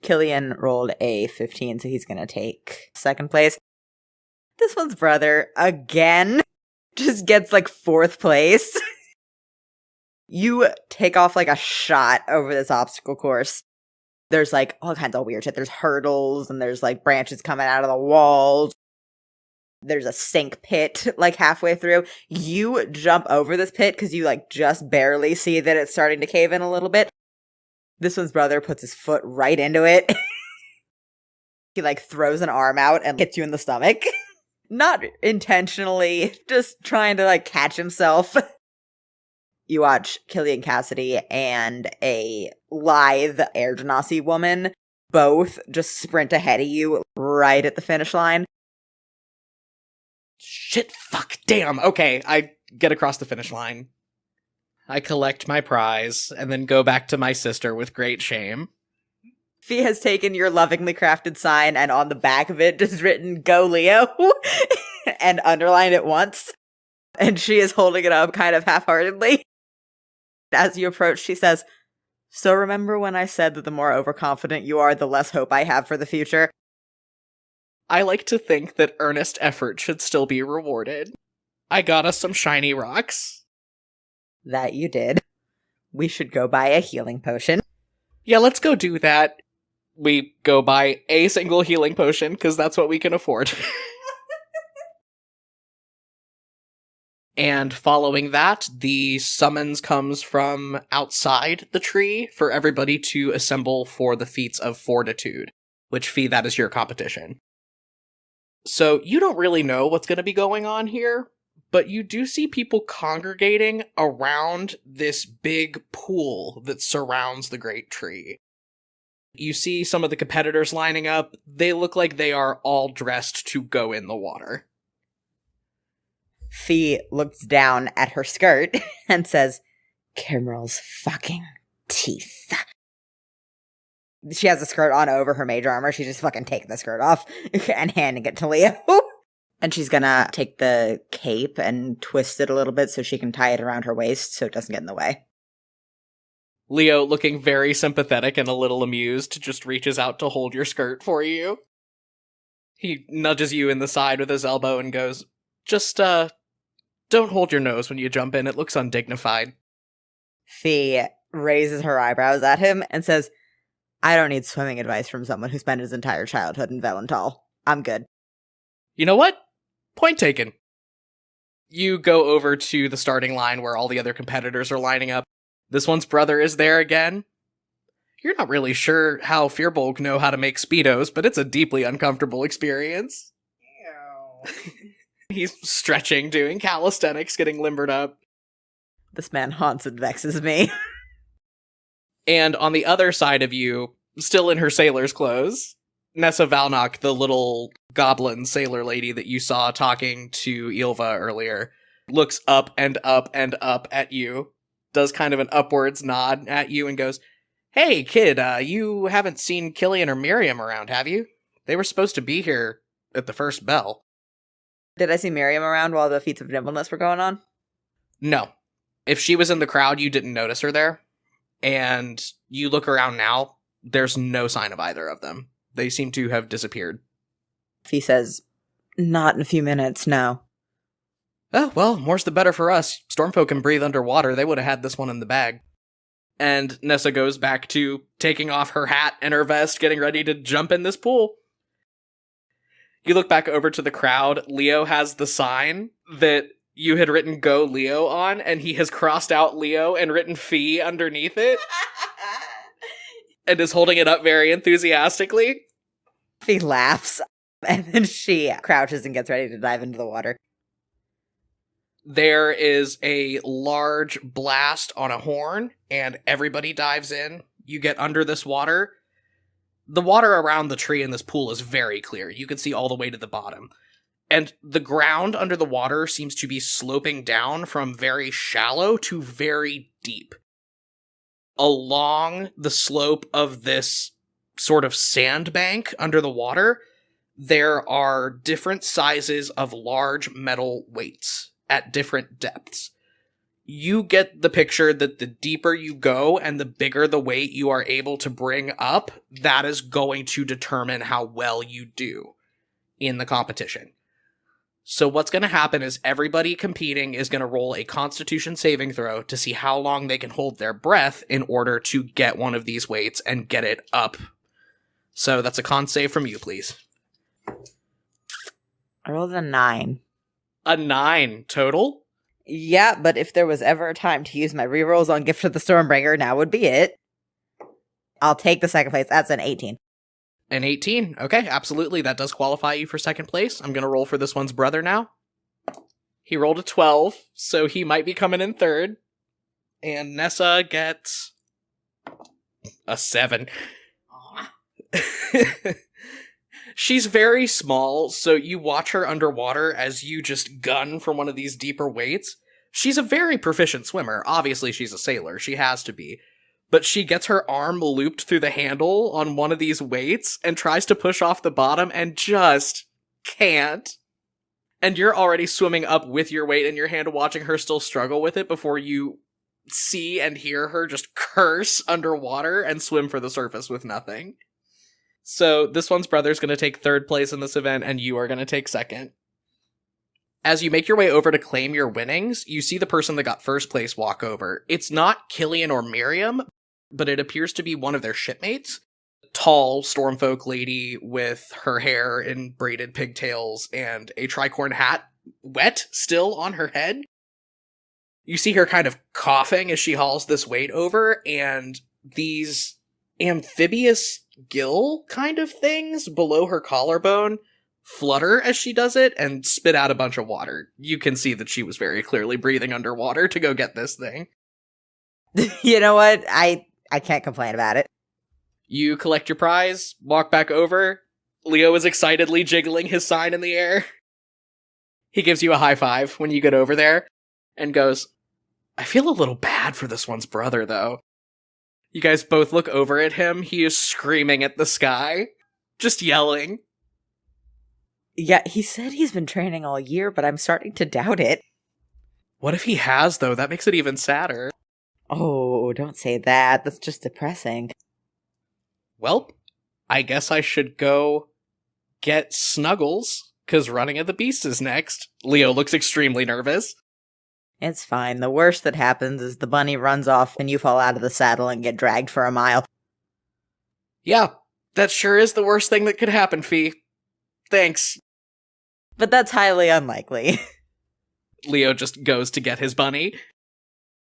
Killian rolled a 15, so he's gonna take second place. This one's brother, again, just gets like 4th place. You take off like a shot over this obstacle course. There's like all kinds of weird shit. There's hurdles and there's like branches coming out of the walls. There's a sink pit like halfway through. You jump over this pit because you like just barely see that it's starting to cave in a little bit. This one's brother puts his foot right into it. He like throws an arm out and hits you in the stomach. Not intentionally, just trying to like catch himself. You watch Killian Cassidy and a lithe air genasi woman both just sprint ahead of you right at the finish line. Shit, fuck, damn. Okay, I get across the finish line. I collect my prize and then go back to my sister with great shame. Phi has taken your lovingly crafted sign and on the back of it just written, Go Leo, and underlined it once. And she is holding it up kind of half-heartedly. As you approach, she says, so remember when I said that the more overconfident you are, the less hope I have for the future? I like to think that earnest effort should still be rewarded. I got us some shiny rocks. That you did. We should go buy a healing potion. Yeah, let's go do that. We go buy a single healing potion, because that's what we can afford. And following that, the summons comes from outside the tree for everybody to assemble for the feats of fortitude, which Phi, that is your competition. So you don't really know what's going to be going on here, but you do see people congregating around this big pool that surrounds the great tree. You see some of the competitors lining up. They look like they are all dressed to go in the water. Phi looks down at her skirt and says, Kimrel's fucking teeth. She has the skirt on over her mage armor. She's just fucking taking the skirt off and handing it to Leo. And she's gonna take the cape and twist it a little bit so she can tie it around her waist so it doesn't get in the way. Leo, looking very sympathetic and a little amused, just reaches out to hold your skirt for you. He nudges you in the side with his elbow and goes, Just, don't hold your nose when you jump in. It looks undignified. Phi raises her eyebrows at him and says, I don't need swimming advice from someone who spent his entire childhood in Valental. I'm good. You know what? Point taken. You go over to the starting line where all the other competitors are lining up. This one's brother is there again. You're not really sure how Firbolg know how to make Speedos, but it's a deeply uncomfortable experience. Ew. He's stretching, doing calisthenics, getting limbered up. This man haunts and vexes me. And on the other side of you, still in her sailor's clothes, Nessa Valnok, the little goblin sailor lady that you saw talking to Ylva earlier, looks up and up and up at you, does kind of an upwards nod at you and goes, Hey, kid, you haven't seen Killian or Miriam around, have you? They were supposed to be here at the first bell. Did I see Miriam around while the feats of nimbleness were going on? No. If she was in the crowd, you didn't notice her there. And you look around now, there's no sign of either of them. They seem to have disappeared. Phi says, Not in a few minutes, no. Oh, well, more's the better for us. Stormfolk can breathe underwater. They would have had this one in the bag. And Nessa goes back to taking off her hat and her vest, getting ready to jump in this pool. You look back over to the crowd. Leo has the sign that you had written Go Leo on, and he has crossed out Leo and written Phi underneath it. And is holding it up very enthusiastically. Phi laughs, and then she crouches and gets ready to dive into the water. There is a large blast on a horn, and everybody dives in. You get under this water. The water around the tree in this pool is very clear. You can see all the way to the bottom. And the ground under the water seems to be sloping down from very shallow to very deep. Along the slope of this sort of sandbank under the water, there are different sizes of large metal weights at different depths. You get the picture that the deeper you go and the bigger the weight you are able to bring up, that is going to determine how well you do in the competition. So what's going to happen is everybody competing is going to roll a Constitution saving throw to see how long they can hold their breath in order to get one of these weights and get it up. So that's a con save from you, please. I rolled a 9. A 9 total? Yeah, but if there was ever a time to use my rerolls on Gift of the Stormbringer, now would be it. I'll take the second place. That's an 18. An 18. Okay, absolutely. That does qualify you for second place. I'm going to roll for this one's brother now. He rolled a 12, so he might be coming in third. And Nessa gets a 7. She's very small, so you watch her underwater as you just gun from one of these deeper weights. She's a very proficient swimmer. Obviously, she's a sailor. She has to be. But she gets her arm looped through the handle on one of these weights and tries to push off the bottom and just can't. And you're already swimming up with your weight in your hand, watching her still struggle with it before you see and hear her just curse underwater and swim for the surface with nothing. So this one's brother's going to take third place in this event, and you are going to take second. As you make your way over to claim your winnings, you see the person that got first place walk over. It's not Killian or Miriam, but it appears to be one of their shipmates. Tall stormfolk lady with her hair in braided pigtails and a tricorn hat, wet still on her head. You see her kind of coughing as she hauls this weight over, and these amphibious gill kind of things below her collarbone flutter as she does it and spit out a bunch of water. You can see that she was very clearly breathing underwater to go get this thing. You know what? I can't complain about it. You collect your prize, walk back over. Leo is excitedly jiggling his sign in the air. He gives you a high five when you get over there and goes, I feel a little bad for this one's brother, though. You guys both look over at him. He is screaming at the sky, just yelling. Yeah, he said he's been training all year, but I'm starting to doubt it. What if he has, though? That makes it even sadder. Oh, don't say that. That's just depressing. Well, I guess I should go get Snuggles, because running at the beast is next. Leo looks extremely nervous. It's fine. The worst that happens is the bunny runs off and you fall out of the saddle and get dragged for a mile. Yeah, that sure is the worst thing that could happen, Phi. Thanks. But that's highly unlikely. Leo just goes to get his bunny.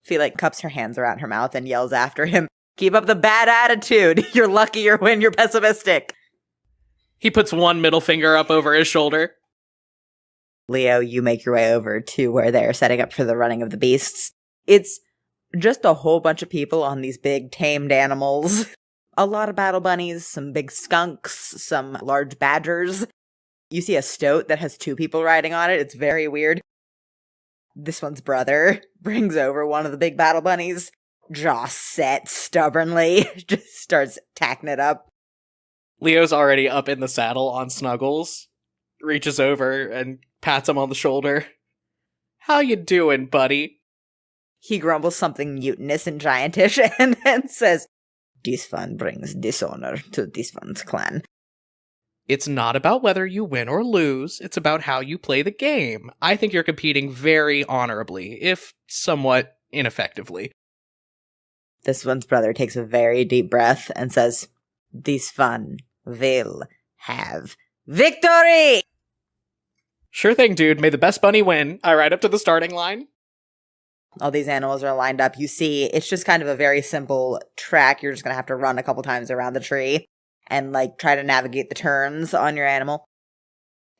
Phi, cups her hands around her mouth and yells after him, keep up the bad attitude. You're lucky when you're pessimistic. He puts one middle finger up over his shoulder. Leo, you make your way over to where they're setting up for the running of the beasts. It's just a whole bunch of people on these big tamed animals. A lot of battle bunnies, some big skunks, some large badgers. You see a stoat that has 2 people riding on it. It's very weird. This one's brother brings over one of the big battle bunnies. Jaw set stubbornly. Just starts tacking it up. Leo's already up in the saddle on Snuggles. Reaches over and pats him on the shoulder. How you doing, buddy? He grumbles something mutinous and giantish and then says, this one brings dishonor to this one's clan. It's not about whether you win or lose, it's about how you play the game. I think you're competing very honorably, if somewhat ineffectively. This one's brother takes a very deep breath and says, this one will have victory! Sure thing, dude. May the best bunny win. I ride up to the starting line. All these animals are lined up. You see, it's just kind of a very simple track. You're just going to have to run a couple times around the tree and try to navigate the turns on your animal.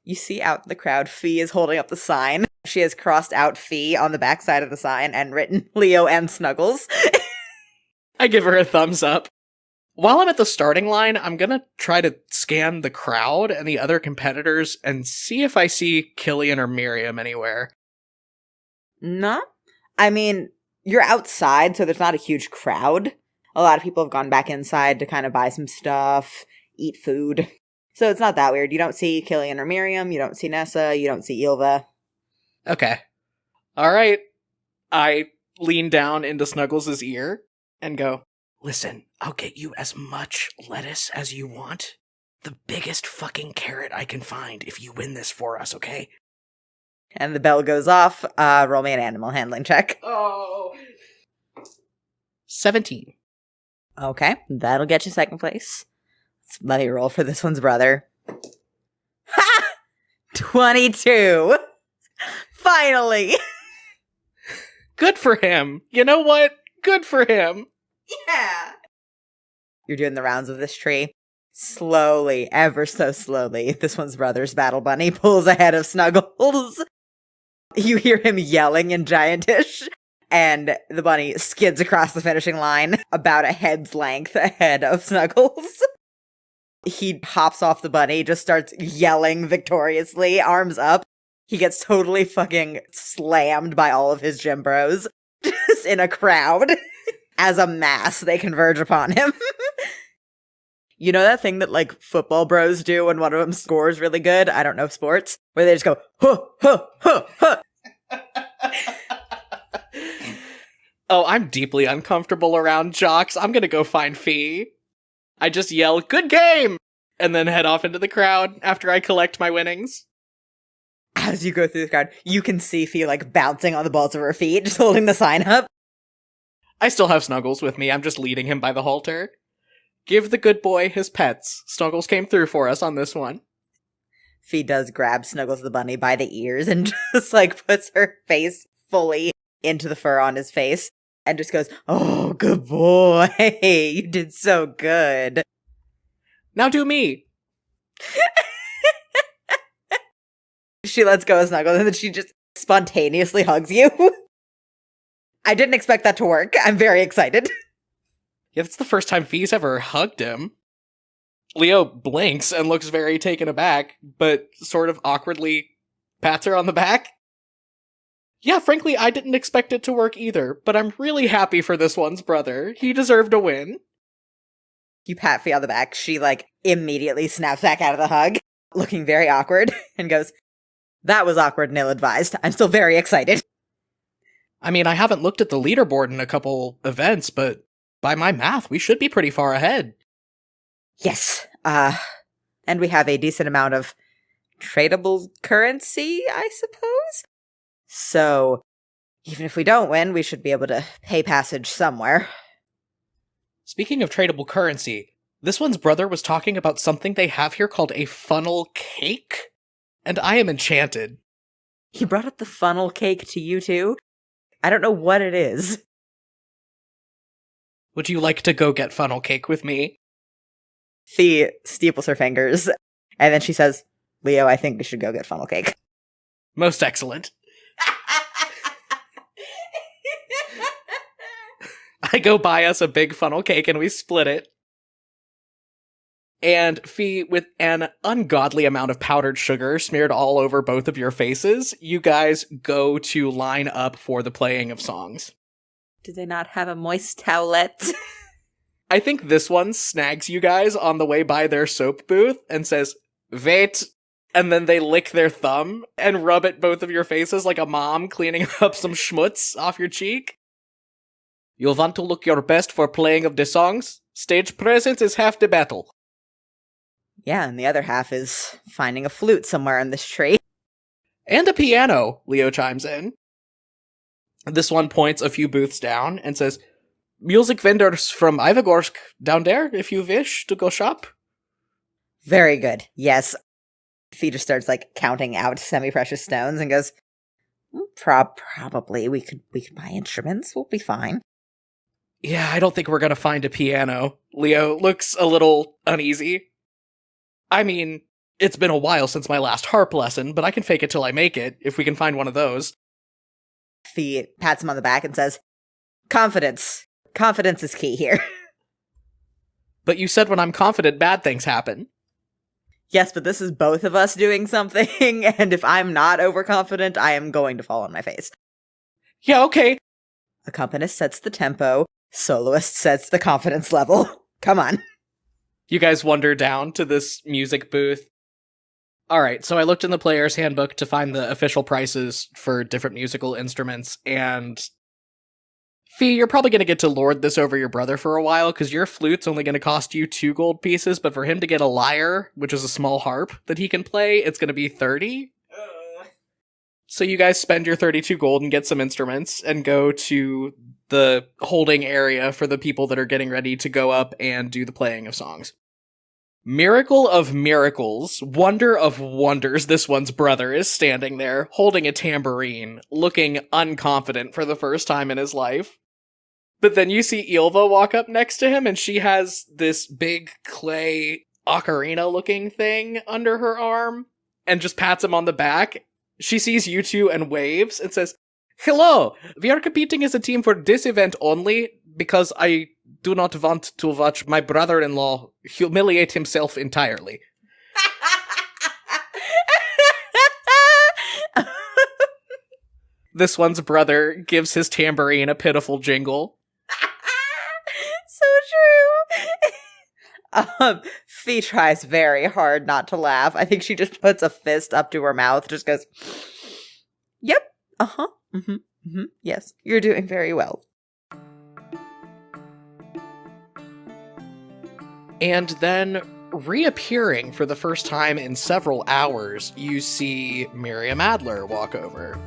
You see out in the crowd, Phi is holding up the sign. She has crossed out Phi on the backside of the sign and written Leo and Snuggles. I give her a thumbs up. While I'm at the starting line, I'm gonna try to scan the crowd and the other competitors and see if I see Killian or Miriam anywhere. No. I mean, you're outside, so there's not a huge crowd. A lot of people have gone back inside to kind of buy some stuff, eat food. So it's not that weird. You don't see Killian or Miriam, you don't see Nessa, you don't see Ilva. Okay. Alright. I lean down into Snuggles' ear and go, listen, I'll get you as much lettuce as you want. The biggest fucking carrot I can find if you win this for us, okay? And the bell goes off. Roll me an animal handling check. Oh. 17. Okay, that'll get you second place. Let me roll for this one's brother. Ha! 22! Finally! Good for him. You know what? Good for him. Yeah! You're doing the rounds of this tree. Slowly, ever so slowly, this one's brother's battle bunny pulls ahead of Snuggles. You hear him yelling in giantish, and the bunny skids across the finishing line about a head's length ahead of Snuggles. He hops off the bunny, just starts yelling victoriously, arms up. He gets totally fucking slammed by all of his gym bros, just in a crowd. As a mass, they converge upon him. You know that thing that, football bros do when one of them scores really good? I don't know sports. Where they just go, huh, huh, huh, huh. Oh, I'm deeply uncomfortable around jocks. I'm gonna go find Phi. I just yell, good game! And then head off into the crowd after I collect my winnings. As you go through the crowd, you can see Phi, bouncing on the balls of her feet, just holding the sign up. I still have Snuggles with me. I'm just leading him by the halter. Give the good boy his pets. Snuggles came through for us on this one. Phi does grab Snuggles the bunny by the ears and just, puts her face fully into the fur on his face and just goes, "Oh, good boy. You did so good." Now do me. She lets go of Snuggles and then she just spontaneously hugs you. I didn't expect that to work. I'm very excited. Yeah, that's the first time Phi's ever hugged him. Leo blinks and looks very taken aback, but sort of awkwardly pats her on the back. Yeah, frankly, I didn't expect it to work either, but I'm really happy for this one's brother. He deserved a win. You pat Phi on the back. She, immediately snaps back out of the hug, looking very awkward, and goes, "That was awkward and ill-advised. I'm still very excited." I mean, I haven't looked at the leaderboard in a couple events, but by my math, we should be pretty far ahead. Yes. And we have a decent amount of tradable currency, I suppose? So, even if we don't win, we should be able to pay passage somewhere. Speaking of tradable currency, this one's brother was talking about something they have here called a funnel cake, and I am enchanted. He brought up the funnel cake to you too? I don't know what it is. Would you like to go get funnel cake with me? Phi steeples her fingers, and then she says, "Leo, I think we should go get funnel cake." Most excellent. I go buy us a big funnel cake and we split it. And Phi, with an ungodly amount of powdered sugar smeared all over both of your faces, you guys go to line up for the playing of songs. Do they not have a moist towelette? I think this one snags you guys on the way by their soap booth and says, "Wait," and then they lick their thumb and rub at both of your faces like a mom cleaning up some schmutz off your cheek. "You'll want to look your best for playing of the songs. Stage presence is half the battle." Yeah, and the other half is finding a flute somewhere in this tree. "And a piano," Leo chimes in. This one points a few booths down and says, "Music vendors from Ivagorsk down there, if you wish to go shop." Very good. Yes. Phi just starts counting out semi-precious stones and goes, Probably we could buy instruments. We'll be fine." Yeah, I don't think we're gonna find a piano. Leo looks a little uneasy. I mean, it's been a while since my last harp lesson, but I can fake it till I make it, if we can find one of those. Phi pats him on the back and says, "Confidence. Confidence is key here." But you said when I'm confident, bad things happen. Yes, but this is both of us doing something, and if I'm not overconfident, I am going to fall on my face. Yeah, okay. Accompanist sets the tempo, soloist sets the confidence level. Come on. You guys wander down to this music booth. Alright, so I looked in the player's handbook to find the official prices for different musical instruments, and Phi, you're probably going to get to lord this over your brother for a while, because your flute's only going to cost you 2 gold pieces, but for him to get a lyre, which is a small harp that he can play, it's going to be 30. So you guys spend your 32 gold and get some instruments, and go to the holding area for the people that are getting ready to go up and do the playing of songs. Miracle of miracles, wonder of wonders, this one's brother is standing there, holding a tambourine, looking unconfident for the first time in his life. But then you see Ylva walk up next to him, and she has this big clay ocarina-looking thing under her arm, and just pats him on the back. She sees you two and waves, and says, "Hello, we are competing as a team for this event only, because I do not want to watch my brother-in-law humiliate himself entirely." This one's brother gives his tambourine a pitiful jingle. So true. Phi tries very hard not to laugh. I think she just puts a fist up to her mouth, just goes, "Yep, uh-huh, yes, you're doing very well." And then, reappearing for the first time in several hours, you see Miriam Adler walk over.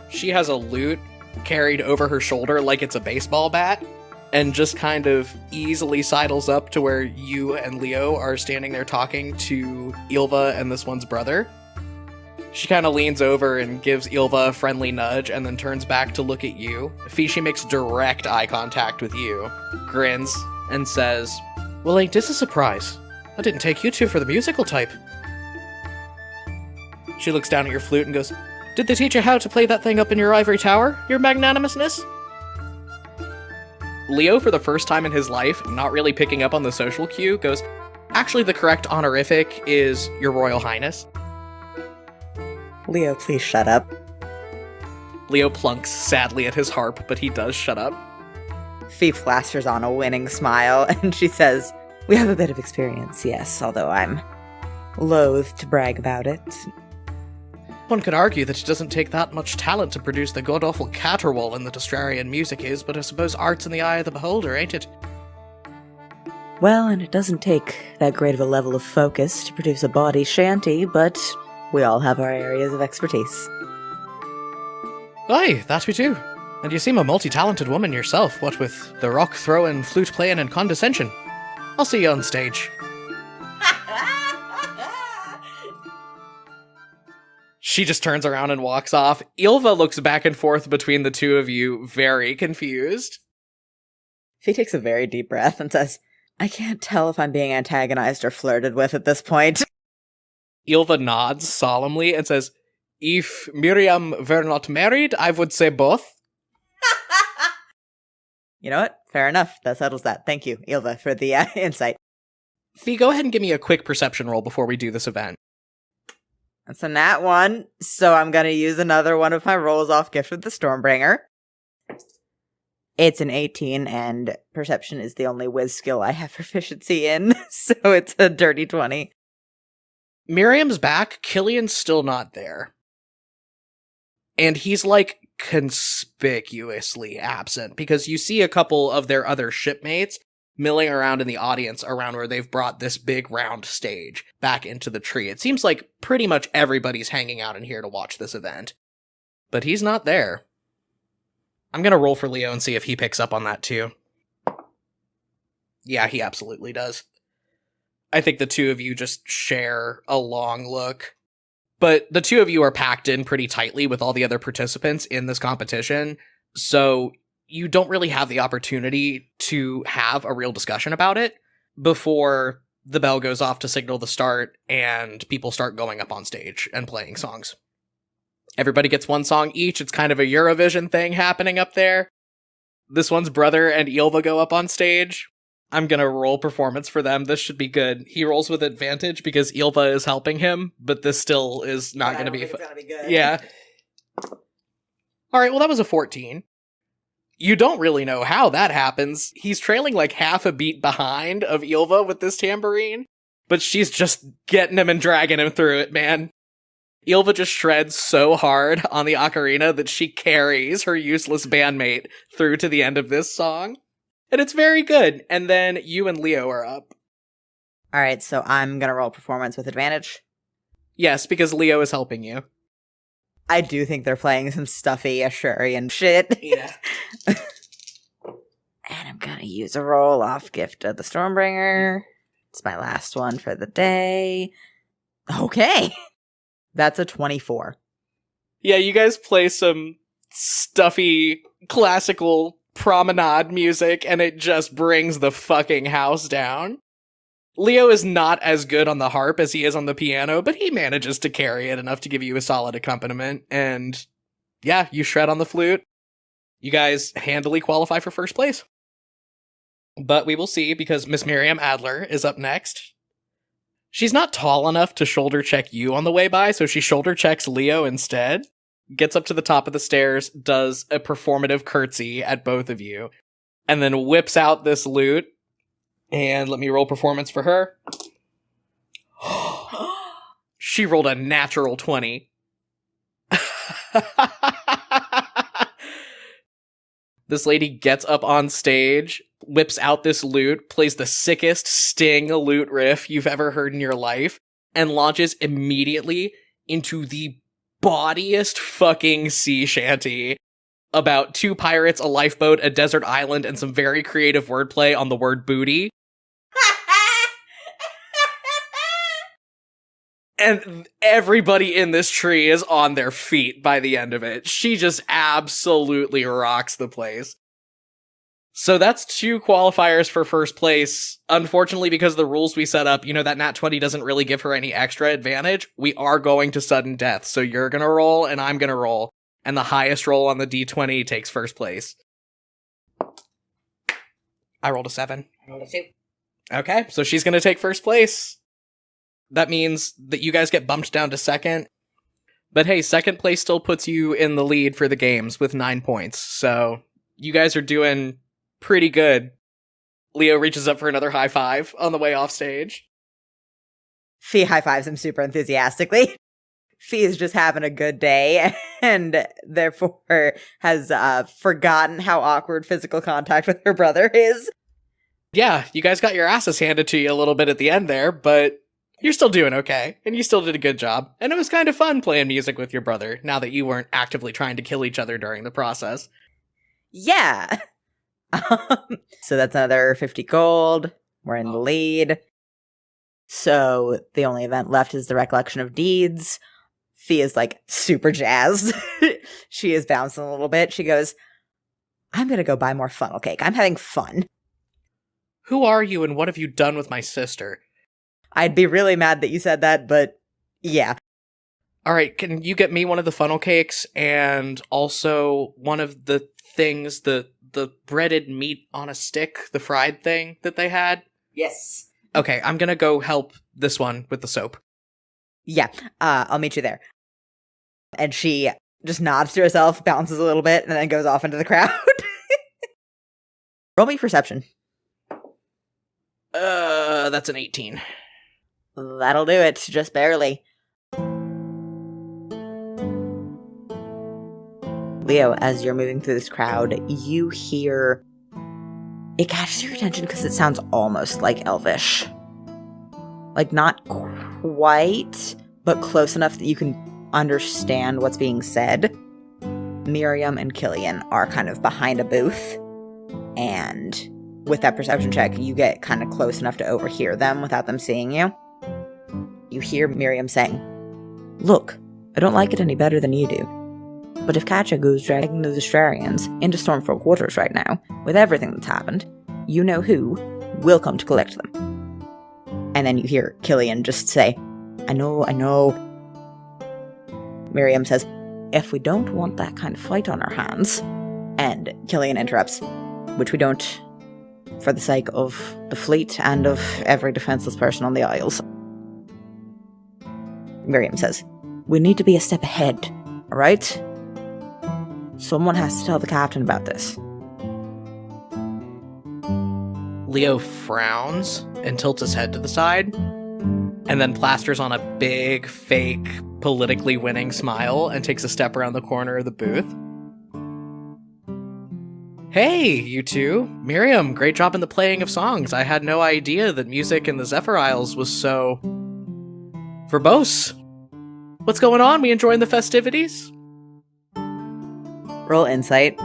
She has a lute carried over her shoulder like it's a baseball bat, and just kind of easily sidles up to where you and Leo are standing there talking to Ylva and this one's brother. She kind of leans over and gives Ylva a friendly nudge and then turns back to look at you. She makes direct eye contact with you, grins, and says, "Well, ain't this a surprise? I didn't take you two for the musical type." She looks down at your flute and goes, "Did they teach you how to play that thing up in your ivory tower, your magnanimousness?" Leo, for the first time in his life, not really picking up on the social cue, goes, "Actually, the correct honorific is Your Royal Highness." Leo, please shut up. Leo plunks sadly at his harp, but he does shut up. Fee plasters on a winning smile, and she says, "We have a bit of experience, yes, although I'm loath to brag about it." One could argue that it doesn't take that much talent to produce the god-awful caterwauling that Australian music is, but I suppose art's in the eye of the beholder, ain't it? Well, and it doesn't take that great of a level of focus to produce a bawdy shanty, but we all have our areas of expertise. Aye, that we do. And you seem a multi-talented woman yourself, what with the rock throwing, flute playing, and condescension. I'll see you on stage. She just turns around and walks off. Ylva looks back and forth between the two of you, very confused. She takes a very deep breath and says, "I can't tell if I'm being antagonized or flirted with at this point." Ylva nods solemnly and says, "If Miriam were not married, I would say both." You know what? Fair enough. That settles that. Thank you, Ylva, for the insight. Fee, go ahead and give me a quick perception roll before we do this event. That's a nat 1, so I'm going to use another one of my rolls off Gift of the Stormbringer. It's an 18, and perception is the only whiz skill I have proficiency in, so it's a dirty 20. Miriam's back, Killian's still not there. And he's, like, conspicuously absent, because you see a couple of their other shipmates milling around in the audience around where they've brought this big round stage back into the tree. It seems like pretty much everybody's hanging out in here to watch this event. But he's not there. I'm gonna roll for Leo and see if he picks up on that too. Yeah, he absolutely does. I think the two of you just share a long look. But the two of you are packed in pretty tightly with all the other participants in this competition, so you don't really have the opportunity to have a real discussion about it before the bell goes off to signal the start and people start going up on stage and playing songs. Everybody gets one song each. It's kind of a Eurovision thing happening up there. This one's Brother and Ylva go up on stage. I'm gonna roll performance for them. This should be good. He rolls with advantage because Ylva is helping him, but this still is not gonna be good. Yeah. Alright, well that was a 14. You don't really know how that happens. He's trailing like half a beat behind of Ylva with this tambourine, but she's just getting him and dragging him through it, man. Ylva just shreds so hard on the ocarina that she carries her useless bandmate through to the end of this song. And it's very good. And then you and Leo are up. Alright, so I'm gonna roll performance with advantage. Yes, because Leo is helping you. I do think they're playing some stuffy Ashurian shit. Yeah. And I'm gonna use a roll off Gift of the Stormbringer. It's my last one for the day. Okay. That's a 24. Yeah, you guys play some stuffy, classical promenade music, and it just brings the fucking house down. Leo is not as good on the harp as he is on the piano, but he manages to carry it enough to give you a solid accompaniment, and yeah, you shred on the flute. You guys handily qualify for first place. But we will see, because Miss Miriam Adler is up next. She's not tall enough to shoulder check you on the way by, so she shoulder checks Leo instead. Gets up to the top of the stairs, does a performative curtsy at both of you, and then whips out this lute. And let me roll performance for her. She rolled a natural 20. This lady gets up on stage, whips out this lute, plays the sickest sting lute riff you've ever heard in your life, and launches immediately into the bawdiest fucking sea shanty about two pirates, a lifeboat, a desert island, and some very creative wordplay on the word booty. And everybody in this tree is on their feet by the end of it. She just absolutely rocks the place. So that's 2 qualifiers for first place. Unfortunately, because of the rules we set up, that nat 20 doesn't really give her any extra advantage. We are going to sudden death. So you're going to roll and I'm going to roll. And the highest roll on the d20 takes first place. I rolled a 7. I rolled a 2. Okay, so she's going to take first place. That means that you guys get bumped down to second. But hey, second place still puts you in the lead for the games with 9 points. So you guys are doing pretty good. Leo reaches up for another high five on the way off stage. Phi high fives him super enthusiastically. Phi is just having a good day and therefore has forgotten how awkward physical contact with her brother is. Yeah, you guys got your asses handed to you a little bit at the end there, but you're still doing okay, and you still did a good job. And it was kind of fun playing music with your brother, now that you weren't actively trying to kill each other during the process. Yeah. So that's another 50 gold. We're in the lead. So the only event left is the Recollection of Deeds. Phi is super jazzed. She is bouncing a little bit. She goes, I'm going to go buy more funnel cake. I'm having fun. Who are you and what have you done with my sister? I'd be really mad that you said that, but yeah. All right, can you get me one of the funnel cakes and also one of the things, the breaded meat on a stick, the fried thing that they had? Yes. Okay, I'm gonna go help this one with the soap. Yeah, I'll meet you there. And she just nods to herself, bounces a little bit, and then goes off into the crowd. Roll me perception. That's an 18. That'll do it, just barely. Leo, as you're moving through this crowd, you hear... It catches your attention because it sounds almost like Elvish. Not quite, but close enough that you can understand what's being said. Miriam and Killian are kind of behind a booth, and with that perception check, you get kind of close enough to overhear them without them seeing you. You hear Miriam saying, Look, I don't like it any better than you do. But if Katja goes dragging the Astrarians into Stormfolk waters right now, with everything that's happened, you know who will come to collect them. And then you hear Killian just say, I know. Miriam says, if we don't want that kind of fight on our hands. And Killian interrupts, which we don't, for the sake of the fleet and of every defenseless person on the Isles. Miriam says, we need to be a step ahead, alright? Someone has to tell the captain about this. Leo frowns and tilts his head to the side, and then plasters on a big, fake, politically winning smile and takes a step around the corner of the booth. Hey, you two. Miriam, great job in the playing of songs. I had no idea that music in the Zephyr Isles was so... verbose. What's going on? We enjoying the festivities? Roll insight.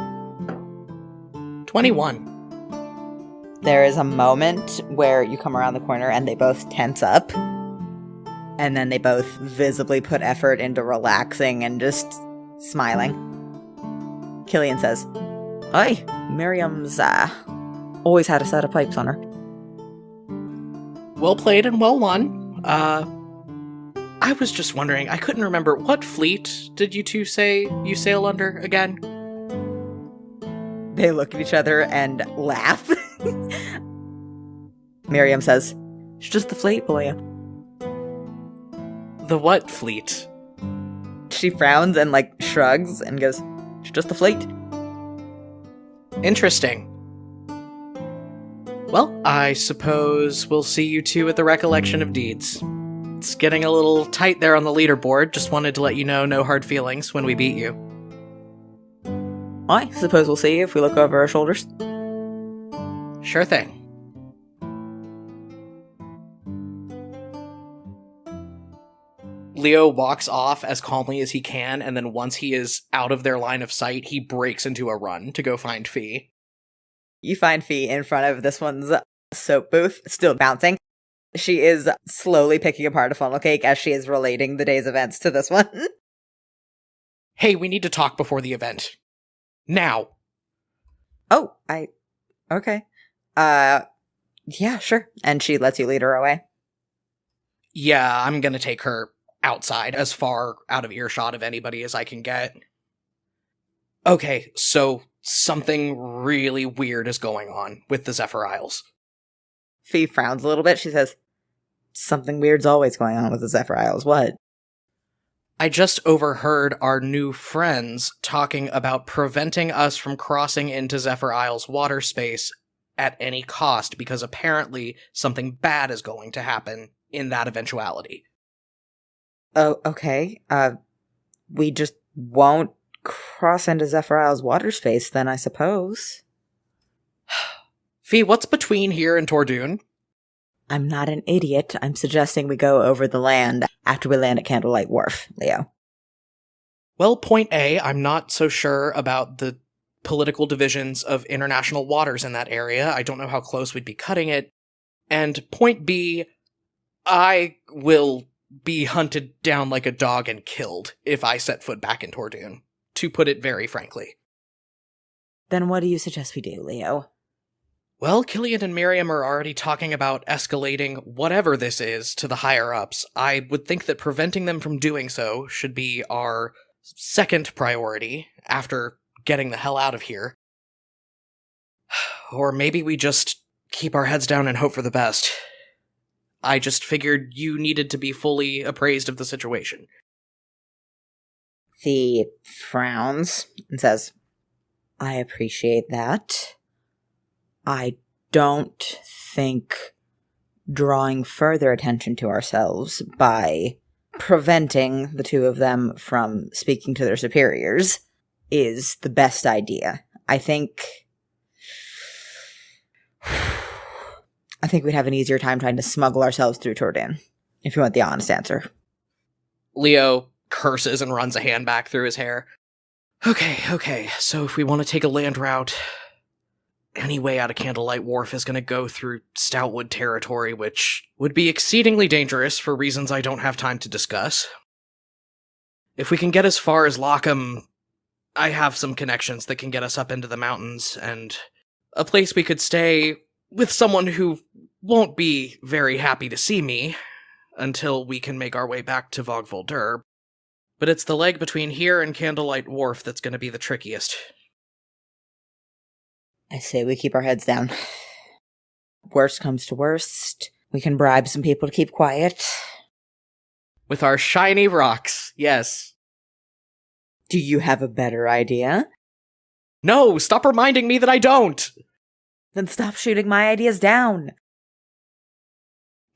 21. There is a moment where you come around the corner and they both tense up. And then they both visibly put effort into relaxing and just smiling. Killian says, Hi, Miriam's always had a set of pipes on her. Well played and well won. I was just wondering, I couldn't remember, what fleet did you two say you sail under again? They look at each other and laugh. Miriam says, It's just the fleet, boy. The what fleet? She frowns and shrugs and goes, It's just the fleet. Interesting. Well, I suppose we'll see you two at the Recollection of Deeds. It's getting a little tight there on the leaderboard. Just wanted to let you know, no hard feelings when we beat you. I suppose we'll see if we look over our shoulders. Sure thing. Leo walks off as calmly as he can, and then once he is out of their line of sight, he breaks into a run to go find Phi. You find Phi in front of this one's soap booth, still bouncing. She is slowly picking apart a funnel cake as she is relating the day's events to this one. Hey, we need to talk before the event. Now. Oh, okay. Yeah, sure. And she lets you lead her away. Yeah, I'm gonna take her outside, as far out of earshot of anybody as I can get. Okay, so something really weird is going on with the Zephyr Isles. Phi frowns a little bit. She says, something weird's always going on with the Zephyr Isles. What? I just overheard our new friends talking about preventing us from crossing into Zephyr Isles water space at any cost, because apparently something bad is going to happen in that eventuality. Oh, okay. We just won't cross into Zephyr Isles water space then, I suppose. Phi, what's between here and Tordoon? I'm not an idiot. I'm suggesting we go over the land after we land at Candlelight Wharf, Leo. Well, point A, I'm not so sure about the political divisions of international waters in that area. I don't know how close we'd be cutting it. And point B, I will be hunted down like a dog and killed if I set foot back in Tordoon, to put it very frankly. Then what do you suggest we do, Leo? Well, Killian and Miriam are already talking about escalating whatever this is to the higher-ups. I would think that preventing them from doing so should be our second priority after getting the hell out of here. Or maybe we just keep our heads down and hope for the best. I just figured you needed to be fully appraised of the situation. Phi frowns and says, I appreciate that. I don't think drawing further attention to ourselves by preventing the two of them from speaking to their superiors is the best idea. I think we'd have an easier time trying to smuggle ourselves through Tordoon, if you want the honest answer. Leo curses and runs a hand back through his hair. Okay, so if we want to take a land route, any way out of Candlelight Wharf is going to go through Stoutwood territory, which would be exceedingly dangerous for reasons I don't have time to discuss. If we can get as far as Lockham, I have some connections that can get us up into the mountains, and a place we could stay with someone who won't be very happy to see me until we can make our way back to Vogvoldur. But it's the leg between here and Candlelight Wharf that's going to be the trickiest. I say we keep our heads down. Worst comes to worst, we can bribe some people to keep quiet. With our shiny rocks, yes. Do you have a better idea? No, stop reminding me that I don't! Then stop shooting my ideas down.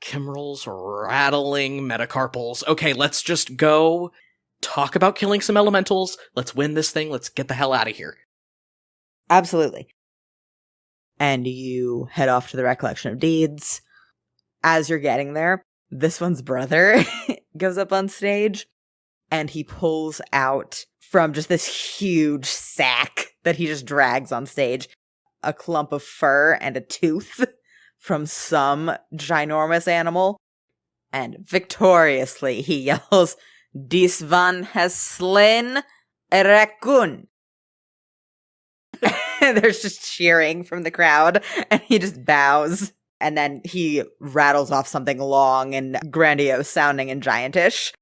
Kimrel's rattling metacarpals. Okay, let's just go talk about killing some elementals. Let's win this thing. Let's get the hell out of here. Absolutely. And you head off to the Recollection of Deeds. As you're getting there, this one's brother goes up on stage, and he pulls out from just this huge sack that he just drags on stage a clump of fur and a tooth from some ginormous animal. And victoriously he yells, "This one has slain a raccoon." There's just cheering from the crowd, and he just bows, and then he rattles off something long and grandiose sounding and giantish.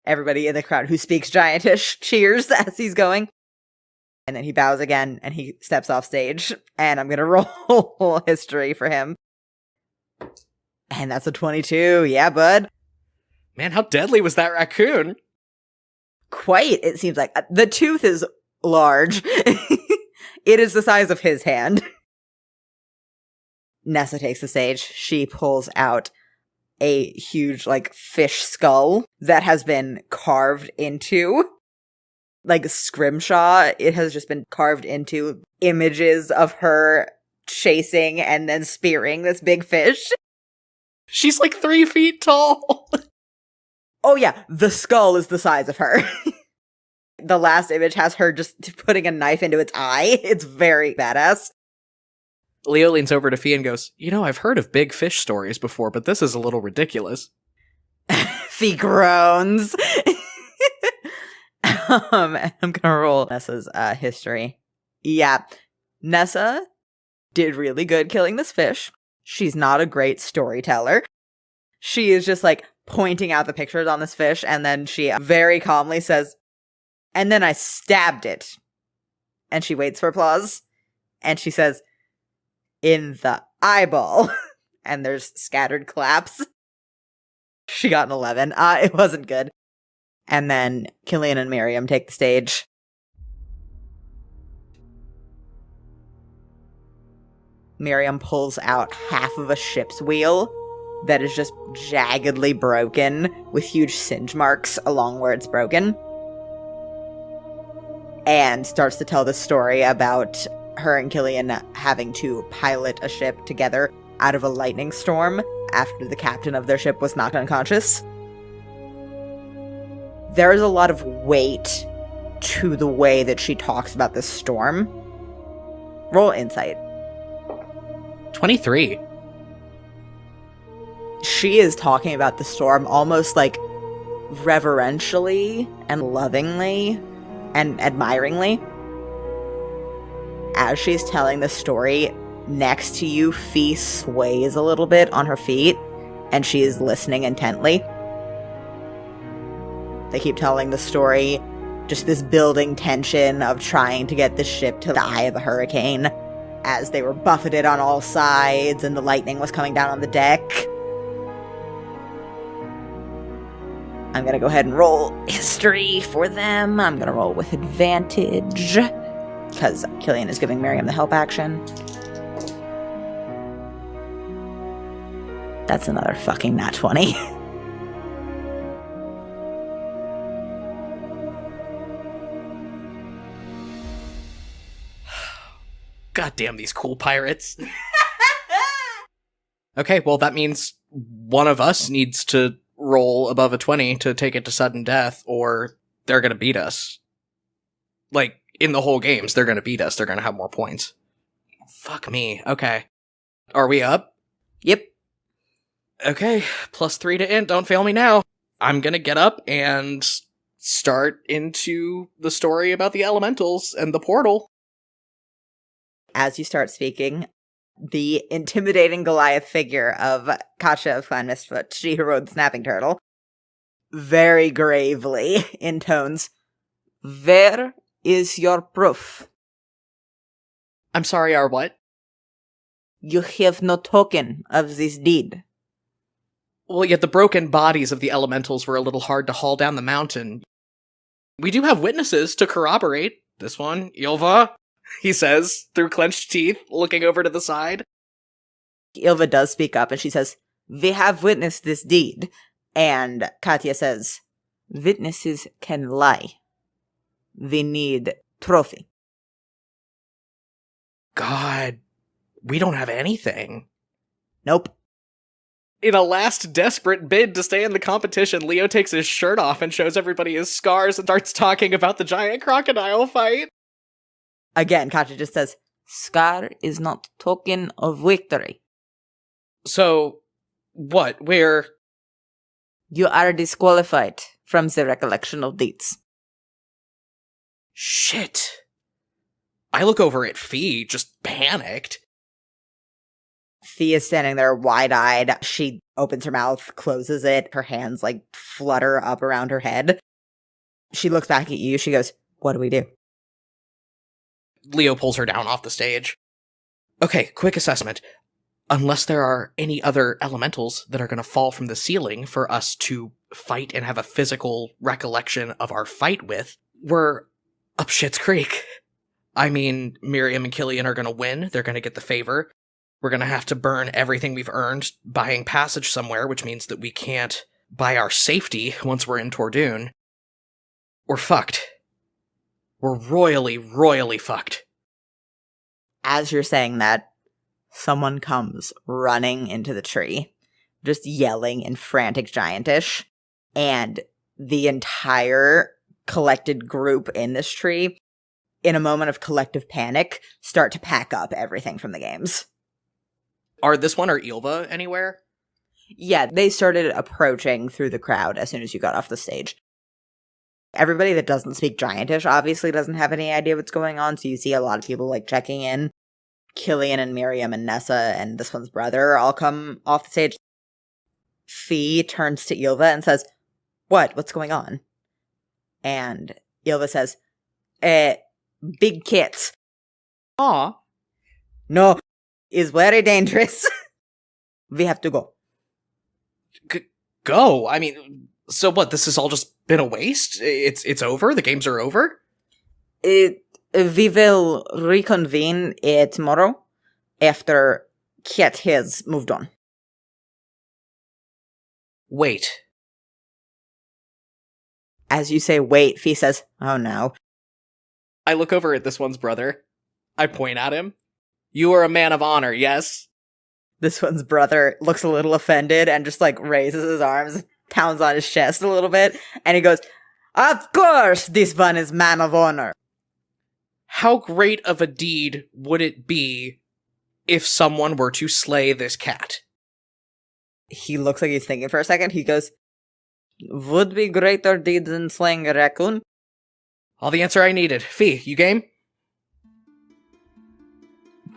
Everybody in the crowd who speaks giantish cheers as he's going. And then he bows again, and he steps off stage, and I'm gonna roll history for him. And that's a 22, yeah, bud. Man, how deadly was that raccoon? Quite, it seems like. The tooth is large. It is the size of his hand. Nessa takes the stage. She pulls out a huge, fish skull that has been carved into, scrimshaw. It has just been carved into images of her chasing and then spearing this big fish. She's 3 feet tall. Oh yeah, the skull is the size of her. The last image has her just putting a knife into its eye. It's very badass. Leo leans over to Fee and goes, I've heard of big fish stories before, but this is a little ridiculous. Fee groans. And I'm gonna roll Nessa's history. Yeah, Nessa did really good killing this fish. She's not a great storyteller. She is just like pointing out the pictures on this fish, and then she very calmly says, and then I stabbed it. And she waits for applause, and she says, in the eyeball. And there's scattered claps. She got an 11. It wasn't good. And then Killian and Miriam take the stage. Miriam pulls out half of a ship's wheel that is just jaggedly broken with huge singe marks along where it's broken. And starts to tell the story about her and Killian having to pilot a ship together out of a lightning storm after the captain of their ship was knocked unconscious. There is a lot of weight to the way that she talks about this storm. Roll insight. 23. She is talking about the storm almost like reverentially and lovingly and admiringly. As she's telling the story, next to you, Fee sways a little bit on her feet, and she is listening intently. They keep telling the story, just this building tension of trying to get the ship to the eye of a hurricane, as they were buffeted on all sides and the lightning was coming down on the deck. I'm gonna go ahead and roll history for them. I'm gonna roll with advantage, because Killian is giving Miriam the help action. That's another fucking nat 20. God damn these cool pirates. Okay, well that means one of us needs to roll above a 20 to take it to sudden death, or they're gonna beat us. Like, in the whole games, they're gonna beat us. They're gonna have more points. Fuck me. Okay. Are we up? Yep. Okay, +3 to int. Don't fail me now. I'm gonna get up and start into the story about the elementals and the portal. As you start speaking, the intimidating Goliath figure of Katja of Clan Mistfoot, she who rode the snapping turtle, very gravely intones, "Where is your proof?" I'm sorry, our what? "You have no token of this deed." Well, yet the broken bodies of the elementals were a little hard to haul down the mountain. We do have witnesses to corroborate. This one, Ylva, he says, through clenched teeth, looking over to the side. Ylva does speak up, and she says, "We have witnessed this deed." And Katya says, "Witnesses can lie. We need trophy." God, we don't have anything. Nope. In a last desperate bid to stay in the competition, Leo takes his shirt off and shows everybody his scars and starts talking about the giant crocodile fight. Again, Katya just says, "Scar is not token of victory." So, what? Where? You are disqualified from the recollection of deeds. Shit. I look over at Fee, just panicked. Fee is standing there wide-eyed. She opens her mouth, closes it. Her hands, like, flutter up around her head. She looks back at you. She goes, "What do we do?" Leo pulls her down off the stage. Okay, quick assessment. Unless there are any other elementals that are going to fall from the ceiling for us to fight and have a physical recollection of our fight with, we're up shit's creek. I mean, Miriam and Killian are going to win. They're going to get the favor. We're going to have to burn everything we've earned buying passage somewhere, which means that we can't buy our safety once we're in Tordoon. We're fucked. We're royally, royally fucked. As you're saying that, someone comes running into the tree, just yelling in frantic giantish, and the entire collected group in this tree, in a moment of collective panic, start to pack up everything from the games. Are this one or Ilva anywhere? Yeah, they started approaching through the crowd as soon as you got off the stage. Everybody that doesn't speak Giantish obviously doesn't have any idea what's going on, so you see a lot of people, like, checking in. Killian and Miriam and Nessa and this one's brother all come off the stage. Phi turns to Ilva and says, What's going on? And Ilva says, big kids. Aw. No, it's very dangerous. We have to go. Go? I mean, so what, this has all just been a waste? It's over? The games are over? We will reconvene tomorrow after Ket has moved on. Wait. As you say wait, Phi says, oh no. I look over at this one's brother. I point at him. You are a man of honor, yes? This one's brother looks a little offended and just, like, raises his arms, pounds on his chest a little bit, and he goes, Of course this one is man of honor. How great of a deed would it be if someone were to slay this cat? He looks like he's thinking for a second. He goes, would be greater deed than slaying a raccoon? All the answer I needed. Phi, you game?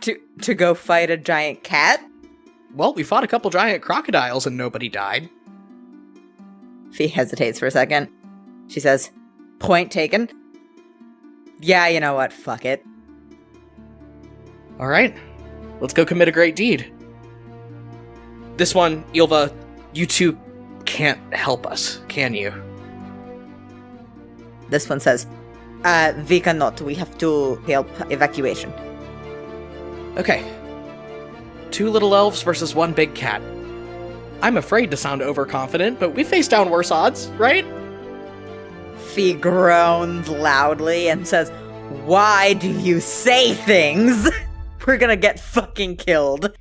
To go fight a giant cat? Well, we fought a couple giant crocodiles and nobody died. Phi hesitates for a second. She says, point taken. Yeah, you know what? Fuck it. Alright, let's go commit a great deed. This one, Ilva, you two can't help us, can you? This one says, we cannot. We have to help evacuation. Okay. 2 little elves versus 1 big cat. I'm afraid to sound overconfident, but we face down worse odds, right? Phi groans loudly and says, why do you say things? We're gonna get fucking killed.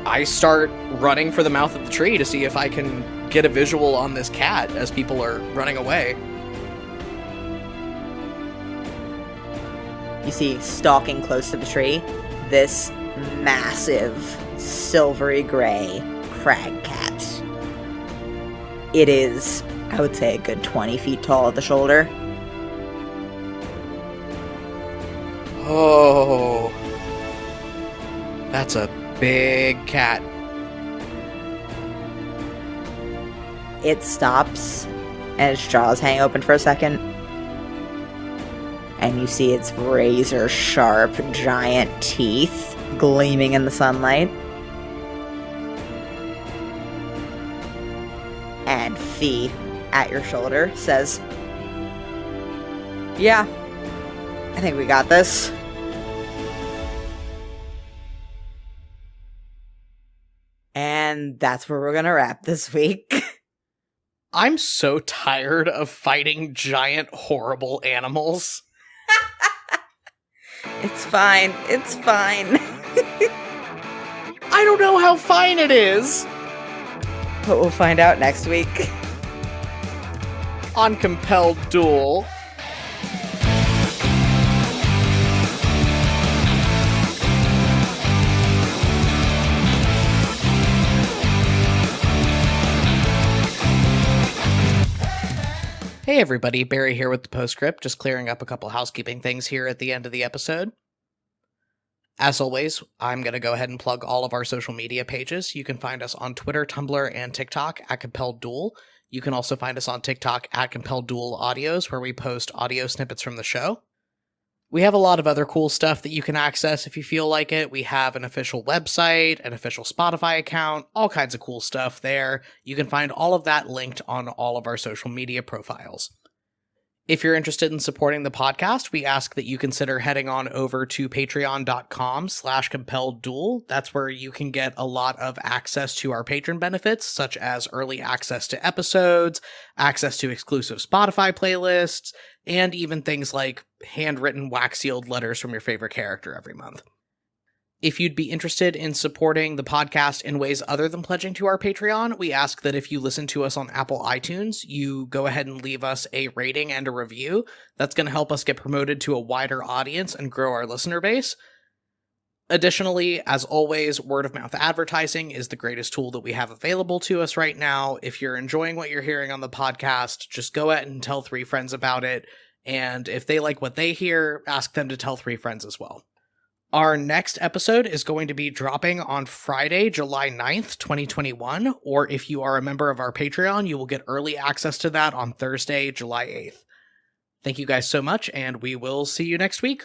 I start running for the mouth of the tree to see if I can get a visual on this cat as people are running away. You see, stalking close to the tree, this massive, silvery gray crag cat. It is, I would say, a good 20 feet tall at the shoulder. Oh. That's a big cat. It stops, and its jaws hang open for a second. And you see its razor-sharp, giant teeth gleaming in the sunlight. And Phi, at your shoulder, says, yeah, I think we got this. And that's where we're gonna wrap this week. I'm so tired of fighting giant, horrible animals. It's fine. It's fine. I don't know how fine it is. But we'll find out next week. On Compelled Duel. Hey everybody, Barry here with the postscript, just clearing up a couple housekeeping things here at the end of the episode. As always, I'm going to go ahead and plug all of our social media pages. You can find us on Twitter, Tumblr, and TikTok at Compelled Duel. You can also find us on TikTok at Compelled Duel Audios, where we post audio snippets from the show. We have a lot of other cool stuff that you can access if you feel like it. We have an official website, an official Spotify account, all kinds of cool stuff there. You can find all of that linked on all of our social media profiles. If you're interested in supporting the podcast, we ask that you consider heading on over to patreon.com/compelledduel. That's where you can get a lot of access to our patron benefits, such as early access to episodes, access to exclusive Spotify playlists, and even things like handwritten wax-sealed letters from your favorite character every month. If you'd be interested in supporting the podcast in ways other than pledging to our Patreon, we ask that if you listen to us on Apple iTunes, you go ahead and leave us a rating and a review. That's going to help us get promoted to a wider audience and grow our listener base. Additionally, as always, word of mouth advertising is the greatest tool that we have available to us right now. If you're enjoying what you're hearing on the podcast, just go ahead and tell 3 friends about it. And if they like what they hear, ask them to tell 3 friends as well. Our next episode is going to be dropping on Friday, July 9th, 2021. Or if you are a member of our Patreon, you will get early access to that on Thursday, July 8th. Thank you guys so much, and we will see you next week.